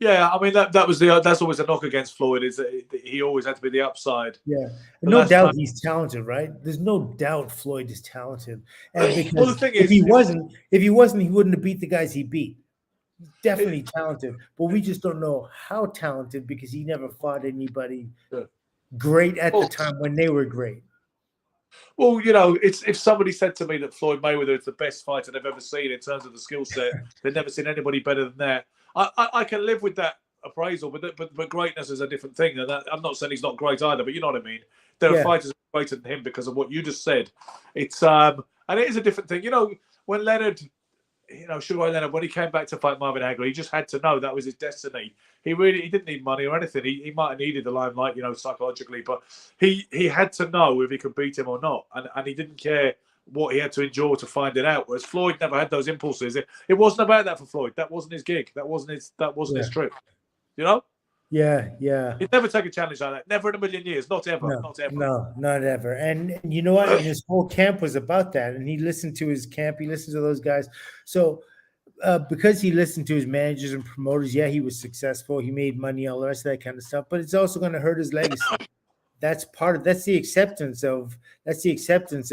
Yeah, I mean that's always a knock against Floyd, is that he always had to be the upside. Yeah, no doubt he's talented, right? There's no doubt Floyd is talented. And because the thing if is, he wasn't, he wouldn't have beat the guys he beat. He's definitely talented, but we just don't know how talented because he never fought anybody great at the time when they were great. Well, it's if somebody said to me that Floyd Mayweather is the best fighter they've ever seen in terms of the skill set, they've never seen anybody better than that. I can live with that appraisal, but greatness is a different thing. And I'm not saying he's not great either, but you know what I mean. There are fighters greater than him because of what you just said. It's and it is a different thing. When Leonard Sugar Ray Leonard, when he came back to fight Marvin Hagler, he just had to know that was his destiny. He didn't need money or anything. He might have needed the limelight, psychologically, but he had to know if he could beat him or not, and he didn't care what he had to endure to find it out. Whereas Floyd never had those impulses. It wasn't about that for Floyd. That wasn't his gig. That wasn't his trip. Yeah. He'd never take a challenge like that. Never in a million years. Not ever. No, not ever. And you know what? And his whole camp was about that. And he listened to his camp. He listened to those guys. So because he listened to his managers and promoters, yeah, he was successful. He made money, all the rest of that kind of stuff. But it's also going to hurt his legacy. That's the acceptance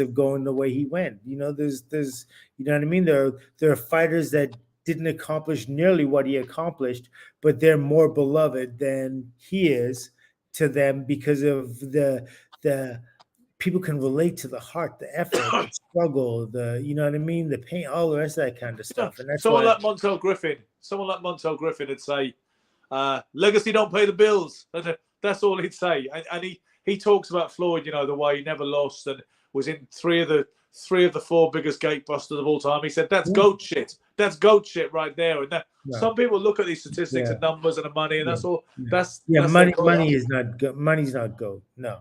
of going the way he went. There's you know what I mean? There are fighters that didn't accomplish nearly what he accomplished, but they're more beloved than he is to them because of the people can relate to the heart, the effort, the struggle, the pain, all the rest of that kind of stuff. And that's someone like Montel Griffin would say, legacy don't pay the bills. That's all he'd say. And he talks about Floyd, the way he never lost and was in three of the four biggest gatebusters of all time. He said, that's goat shit. That's goat shit right there. And some people look at these statistics and numbers and the money, and that's all. Money is not good. Money's not goat. No.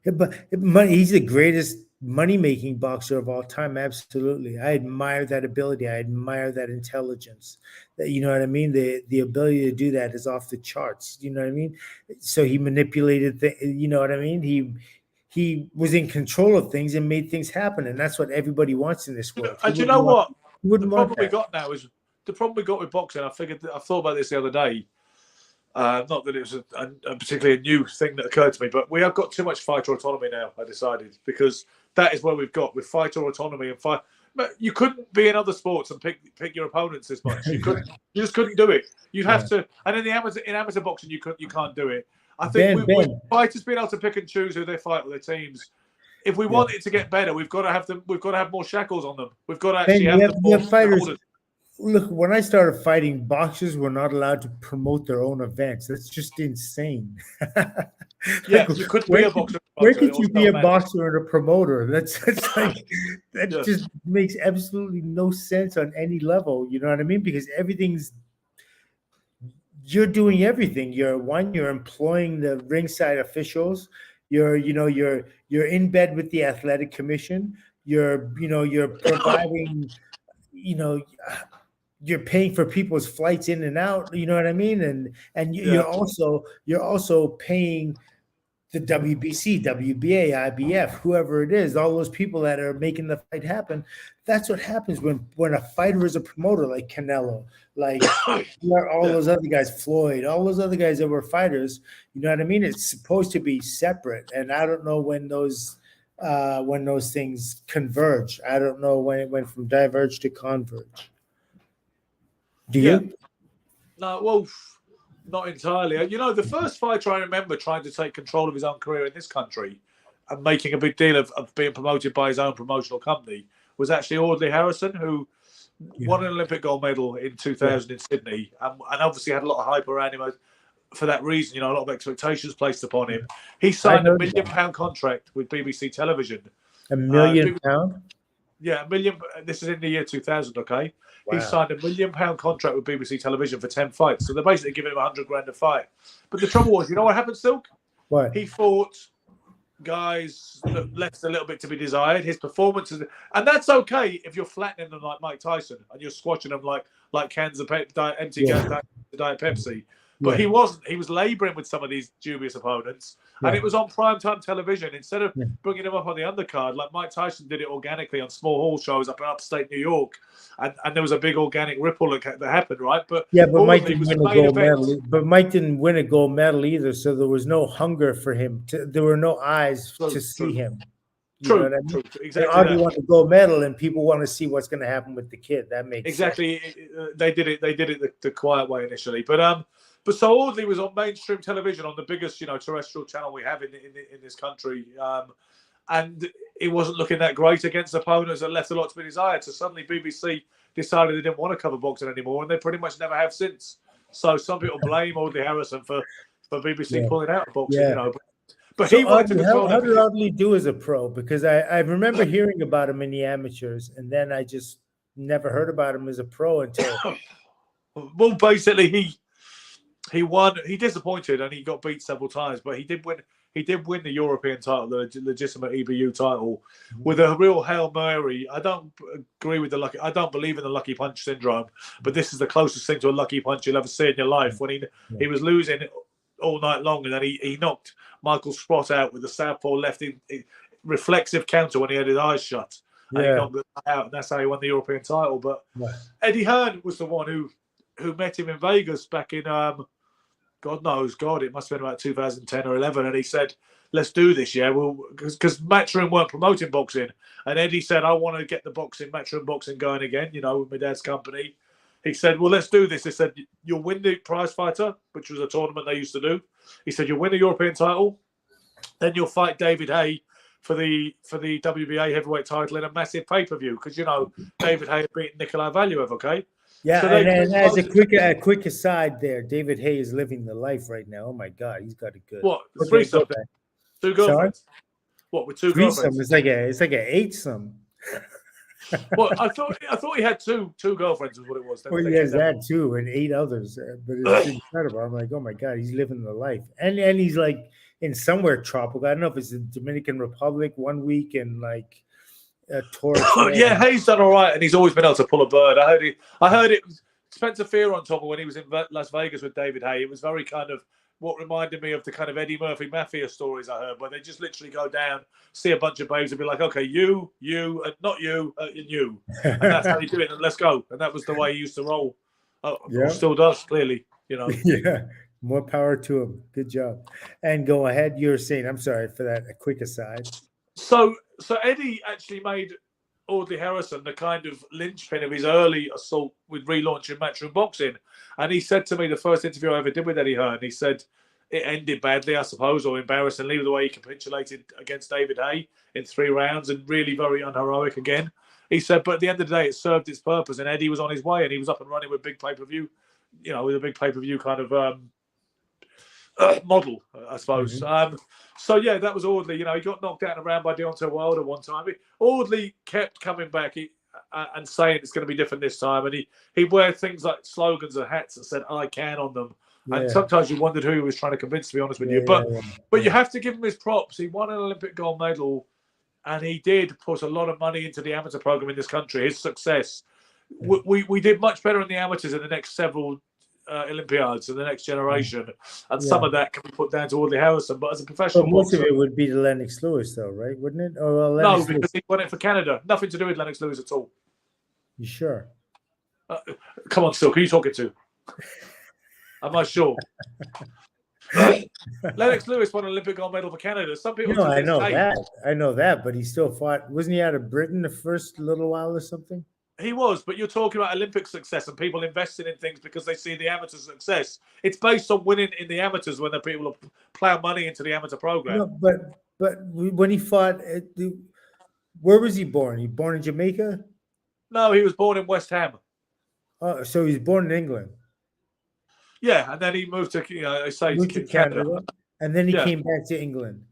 But money, he's the greatest money-making boxer of all time. Absolutely. I admire that ability. I admire that intelligence. You know what I mean? The ability to do that is off the charts. You know what I mean? So he manipulated you know what I mean? He was in control of things and made things happen. And that's what everybody wants in this world. And you know what? The problem we got now is the problem we got with boxing. I thought about this the other day. Not that it was a particularly a new thing that occurred to me, but we have got too much fighter autonomy now, I decided, because that is where we've got with fighter autonomy and fight. But you couldn't be in other sports and pick your opponents as much. You just couldn't do it. You'd have to. And in amateur boxing, you can't do it. I think fighters being able to pick and choose who they fight with their teams. If we want it to get better, we've got to have them. We've got to have more shackles on them. We've got to actually have fighters. Look, when I started fighting, boxers were not allowed to promote their own events. That's just insane. You couldn't be a boxer. Where could you be a boxer and a promoter? That's like just makes absolutely no sense on any level. You know what I mean? Because you're doing everything. You're employing the ringside officials. You're in bed with the athletic commission. You're providing, you're paying for people's flights in and out. You know what I mean? And you're also paying the WBC, WBA, IBF, whoever it is, all those people that are making the fight happen. That's what happens when a fighter is a promoter, like Canelo, like all those other guys, Floyd, all those other guys that were fighters. You know what I mean? It's supposed to be separate, and I don't know when those things converge. I don't know when it went from diverge to converge. Do you? No, well, not entirely. The first fighter I remember trying to take control of his own career in this country and making a big deal of being promoted by his own promotional company was actually Audley Harrison, who won an Olympic gold medal in 2000 in Sydney, and obviously had a lot of hype around him for that reason. A lot of expectations placed upon him. He signed a £1 million contract with BBC Television. £1 million? Yeah, $1 million. This is in the year 2000, okay? Wow. He signed a £1 million contract with BBC Television for 10 fights. So they're basically giving him $100,000 a fight. But the trouble was, you know what happened, Silk? What? He fought guys that left a little bit to be desired. His performances, and that's okay if you're flattening them like Mike Tyson and you're squashing them like cans of empty Diet Pepsi. But he wasn't. He was labouring with some of these dubious opponents. And it was on primetime television. Instead of bringing him up on the undercard, like Mike Tyson did it organically on small hall shows up in upstate New York. And there was a big organic ripple that happened, right? But Mike didn't win a gold medal. But Mike didn't win a gold medal either, so there was no hunger for him. There were no eyes to see him. True, exactly. Audley won the gold medal, and people want to see what's going to happen with the kid. That makes sense. They did it the quiet way initially, but so Audley was on mainstream television on the biggest terrestrial channel we have in this country, and it wasn't looking that great against opponents that left a lot to be desired. So suddenly BBC decided they didn't want to cover boxing anymore, and they pretty much never have since. So some people blame Audley Harrison for BBC pulling out of boxing, But so how did Audley do as a pro? Because I remember hearing about him in the amateurs, and then I just never heard about him as a pro until. Well, basically, he won. He disappointed, and he got beat several times, but he did win. He did win the European title, the legitimate EBU title, with a real Hail Mary. I don't agree with the lucky. I don't believe in the lucky punch syndrome, but this is the closest thing to a lucky punch you'll ever see in your life. When he was losing all night long, and then he knocked Michael Sprott out with the southpaw left reflexive counter when he had his eyes shut, and he knocked the guy out, and that's how he won the European title. But Eddie Hearn was the one who met him in Vegas back in God knows, it must have been about 2010 or 11, and he said, "Let's do this, yeah." Well, because Matchroom weren't promoting boxing, and Eddie said, "I want to get the Matchroom boxing going again." With my dad's company. He said, "Well, let's do this." He said, "You'll win the prize fighter, which was a tournament they used to do." He said, "You'll win the European title, then you'll fight David Haye for the WBA heavyweight title in a massive pay-per-view, because David Haye had beaten Nikolai Valuev, okay?" Yeah, so and as a quick aside there, David Haye is living the life right now. Oh my God, he's got it good. What? Threesome? Two girlfriends? Sorry? What, with two threesome? Girlfriends? It's like an eightsome. Well, I thought he had two girlfriends is what it was. Well, he has that too, and 8 others. But it's incredible. I'm like, oh my God, he's living the life, and he's like in somewhere tropical. I don't know if it's the Dominican Republic 1 week and like. Yeah, Hayes done all right, and he's always been able to pull a bird. I heard it. Spencer Fearon told me when he was in Las Vegas with David Haye. It was very kind of what reminded me of the kind of Eddie Murphy Mafia stories I heard, where they just literally go down, see a bunch of babes, and be like, "Okay, you, not you, and you," and that's how you do it. And let's go. And that was the way he used to roll. Still does, clearly. Yeah. More power to him. Good job. And go ahead. You're saying, I'm sorry for that. A quick aside. So Eddie actually made Audley Harrison the kind of linchpin of his early assault with relaunching Matchroom Boxing. And he said to me, the first interview I ever did with Eddie Hearn, he said it ended badly, I suppose, or embarrassingly, the way he capitulated against David Haye in 3 rounds, and really very unheroic again. He said, but at the end of the day, it served its purpose, and Eddie was on his way, and he was up and running with big pay-per-view, with a big pay-per-view kind of model, I suppose. Mm-hmm. So yeah, that was Audley. He got knocked out in a round by Deontay Wilder one time. Audley kept coming back and saying it's going to be different this time, and he'd wear things like slogans and hats that said "I can" on them. Yeah. And sometimes you wondered who he was trying to convince, to be honest with you. But you have to give him his props. He won an Olympic gold medal, and he did put a lot of money into the amateur program in this country. His success. We did much better in the amateurs in the next several Olympiads in the next generation, and some of that can be put down to Audley Harrison. But as a professional, most of it would be to Lennox Lewis, though, right? Wouldn't it? No, because he won it for Canada. Nothing to do with Lennox Lewis at all. You sure? Come on, Silk. Who are you talking to? Am I sure? Lennox Lewis won an Olympic gold medal for Canada. Some people. No, I know that, but he still fought. Wasn't he out of Britain the first little while or something? He was, but you're talking about Olympic success and people investing in things because they see the amateur success. It's based on winning in the amateurs when the people plow money into the amateur program. No, but when he fought, where was he born? He born in Jamaica? No, he was born in West Ham. Oh, so he was born in England. Yeah, and then he moved to Canada. And then he came back to England.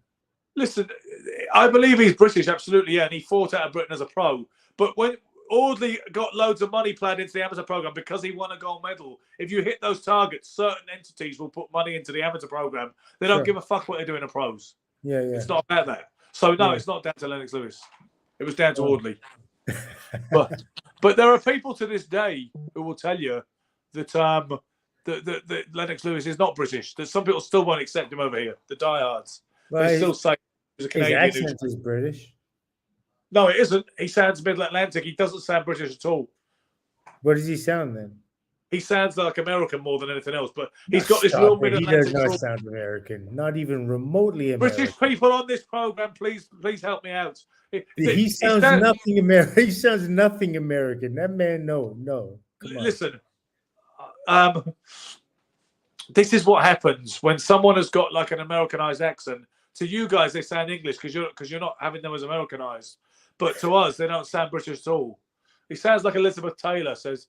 Listen, I believe he's British, absolutely, yeah, and he fought out of Britain as a pro. But when Audley got loads of money planned into the amateur program because he won a gold medal. If you hit those targets, certain entities will put money into the amateur program. They don't give a fuck what they do in the pros. Yeah. It's not about that. So no, it's not down to Lennox Lewis. It was down to Audley. But there are people to this day who will tell you that that Lennox Lewis is not British. That some people still won't accept him over here. The diehards. Well, they still say he's a Canadian. His accent is British. No, it isn't. He sounds Middle Atlantic. He doesn't sound British at all. What does he sound then? He sounds like American more than anything else, but he's got this real Middle Atlantic. He does not sound American, not even remotely American. British people on this program, please help me out. He sounds nothing American. He sounds nothing American. That man, no. Listen, this is what happens when someone has got like an Americanized accent. To you guys, they sound English because you're not having them as Americanized. But to us, they don't sound British at all. He sounds like Elizabeth Taylor, says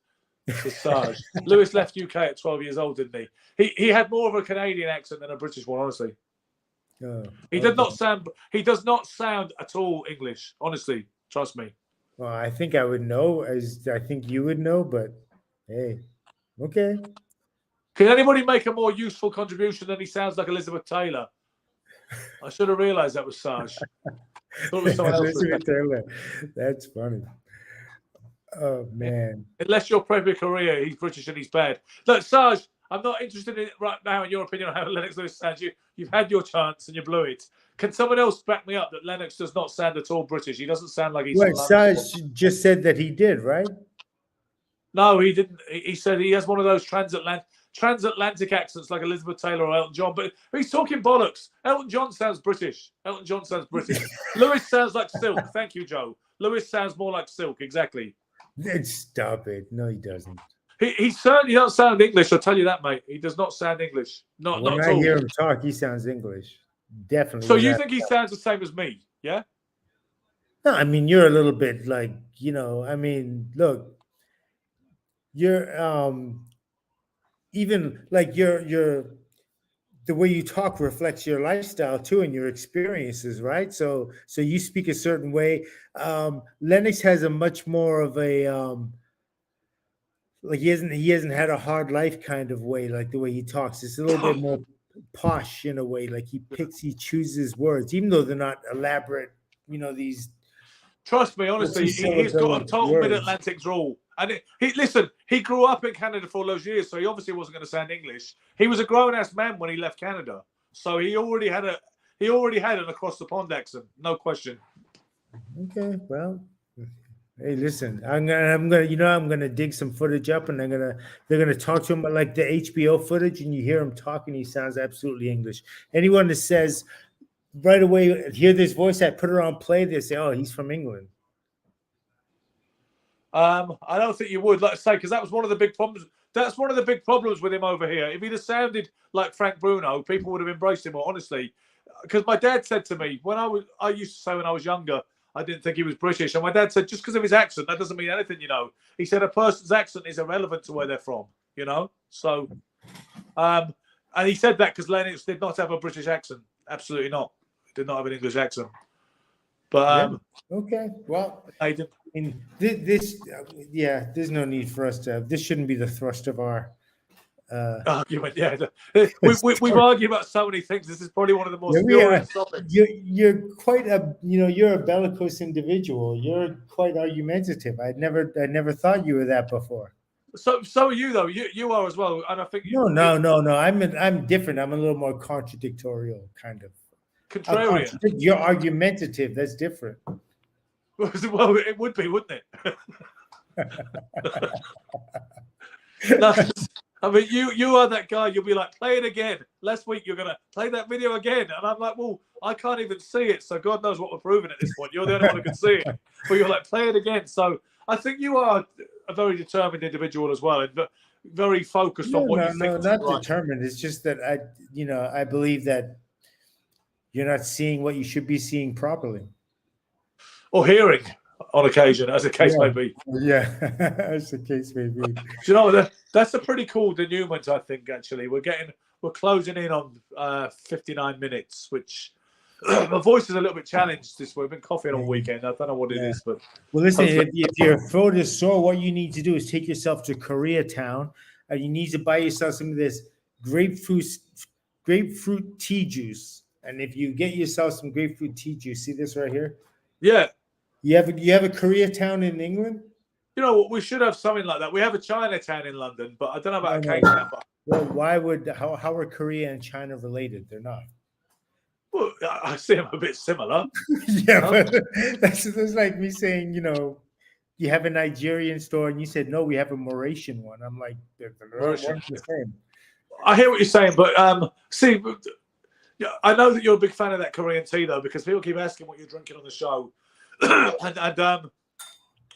Sarge. Lewis left UK at 12 years old, didn't he? He had more of a Canadian accent than a British one, honestly. He does not sound at all English, honestly. Trust me. Well, I think I would know, as I think you would know, but hey, okay. Can anybody make a more useful contribution than he sounds like Elizabeth Taylor? I should have realised that was Sarge. I thought it was someone else. Elizabeth Taylor. That's funny. Oh man. Unless you're Premier Korea, he's British and he's bad. Look, Sarge, I'm not interested in it right now in your opinion on how Lennox Lewis sounds. You've had your chance and you blew it. Can someone else back me up that Lennox does not sound at all British? He doesn't sound like he's What from London. Sarge just said that he did, right? No, he didn't. He said he has one of those transatlantic accents like Elizabeth Taylor or Elton John, but he's talking bollocks. Elton John sounds British. Elton John sounds British. Lewis sounds like Silk. Thank you, Joe. Lewis sounds more like Silk. Exactly. Stop it. No, he doesn't. He certainly doesn't sound English. I'll tell you that, mate. He does not sound English. Not When at I all. hear him talk, he sounds English. Definitely. So you think he sounds the same as me? Yeah. No, I mean you're a little bit like, I mean, look, you're even like your the way you talk reflects your lifestyle too and your experiences, right? So you speak a certain way. Lennox has a much more of a like he hasn't had a hard life kind of way, like the way he talks. It's a little bit more posh in a way, like he chooses words, even though they're not elaborate, these. Trust me, honestly, he's got a total mid-Atlantic drawl. And he grew up in Canada for all those years, so he obviously wasn't going to sound English. He was a grown-ass man when he left Canada, so he already had an across the pond accent, no question. Okay, well, hey, listen, I'm gonna dig some footage up, and they're gonna talk to him like the HBO footage, and you hear him talking, he sounds absolutely English. Anyone that says right away, hear this voice, I put her on play, they say, oh, he's from England. I don't think you would, like I say, because that was one of the big problems. That's one of the big problems with him over here. If he'd have sounded like Frank Bruno, people would have embraced him more, honestly. Because my dad said to me, I used to say when I was younger, I didn't think he was British. And my dad said, just because of his accent, that doesn't mean anything, He said a person's accent is irrelevant to where they're from, So, and he said that because Lennox did not have a British accent. Absolutely not. He did not have an English accent. But okay, well, I mean, there's no need for us to have. This shouldn't be the thrust of our argument. Yeah, we've argued about so many things. This is probably one of the most spurious topics. You're quite you're a bellicose individual. You're quite argumentative. I never thought you were that before. So are you though. You are as well, and I think no. I'm different. I'm a little more contradictorial, kind of. Contrarian. You're argumentative. That's different. Well, it would be, wouldn't it? No, I mean, you are that guy. You'll be like, play it again. Last week you're gonna play that video again, and I'm like, well, I can't even see it, so God knows what we're proving at this point. You're the only one who can see it, but you're like, play it again. So I think you are a very determined individual as well, and very focused on what you think. No, not determined. It's just that I believe that you're not seeing what you should be seeing properly. Or hearing on occasion, as the case may be. Yeah, as the case may be. Do you know, that's a pretty cool denouement, I think, actually. We're closing in on 59 minutes, which my voice is a little bit challenged this week. I've been coughing all weekend. I don't know what it is, but... Well, listen, if your throat is sore, what you need to do is take yourself to Koreatown, and you need to buy yourself some of this grapefruit tea juice. And if you get yourself some grapefruit tea juice, see this right here? Yeah. You have a Koreatown in England? You know, we should have something like that. We have a Chinatown in London, but I don't know about a K-Town. Well, how are Korea and China related? They're not. Well, I see them a bit similar. Yeah, but that's like me saying, you have a Nigerian store, and you said, no, we have a Mauritian one. I'm like, they're the same. I hear what you're saying, but see, I know that you're a big fan of that Korean tea, though, because people keep asking what you're drinking on the show. and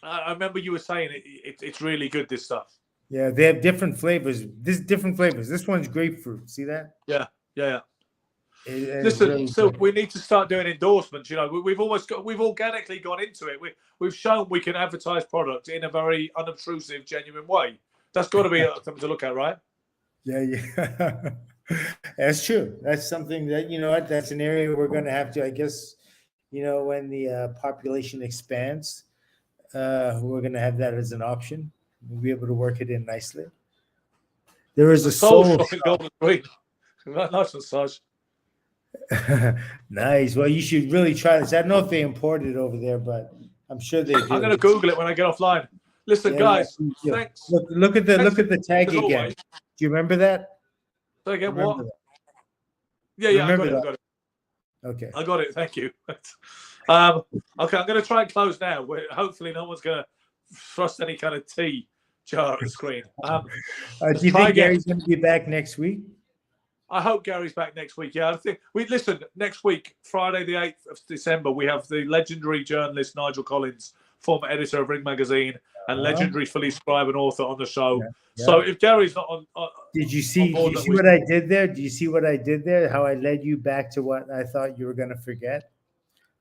I remember you were saying it's really good, this stuff. Yeah, they have different flavors. This one's grapefruit. See that? Yeah. Listen, so we need to start doing endorsements. We've organically gone into it. We've shown we can advertise products in a very unobtrusive, genuine way. That's got to be something to look at, right? Yeah. That's true. That's something that, that's an area we're going to have to, I guess, when the population expands, we're going to have that as an option. We'll be able to work it in nicely. There is a Soul soul shop in Golders Green. Nice massage. Nice. Well, you should really try this. I don't know if they import it over there, but I'm sure they do. I'm going to Google it when I get offline. Listen, Yeah, guys, yeah, thanks. Look at the tag As again. always. Do you remember that? So again, Remember what? that. Yeah, I Remember got it. that. I got it. Okay. I got it. Thank you. Okay, I'm going to try and close now. Hopefully, no one's going to thrust any kind of tea jar at the screen. Do you try think again. Gary's going to be back next week? I hope Gary's back next week. Yeah, I think we listen next week, Friday the 8th of December. We have the legendary journalist Nigel Collins, former editor of Ring Magazine, and legendary Philly scribe and author on the show. Yeah. So if Gary's not on, Did you see? board Do you that see we- what I did there? Do you see what I did there? How I led you back to what I thought you were going to forget?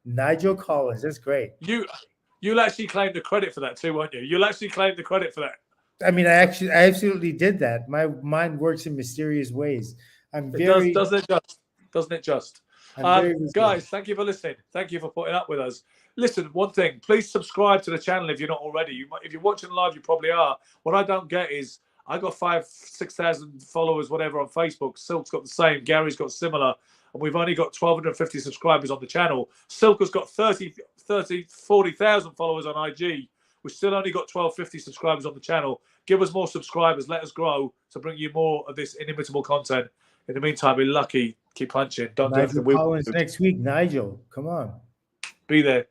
Nigel Collins. That's great. you'll actually claim the credit for that too, won't you? You'll actually claim the credit for that. I mean, I absolutely did that. My mind works in mysterious ways. I'm It very, doesn't it just? I'm very Guys, thank you for listening. Thank you for putting up with us. Listen, one thing, please subscribe to the channel if you're not already. If you're watching live, you probably are. What I don't get is I got 5,000-6,000 followers, whatever, on Facebook. Silk's got the same. Gary's got similar. And we've only got 1,250 subscribers on the channel. Silk has got 40,000 followers on IG. We've still only got 1,250 subscribers on the channel. Give us more subscribers. Let us grow to bring you more of this inimitable content. In the meantime, be lucky. Keep punching. Don't do Nigel anything Collins weird. next week. Nigel, come on. Be there.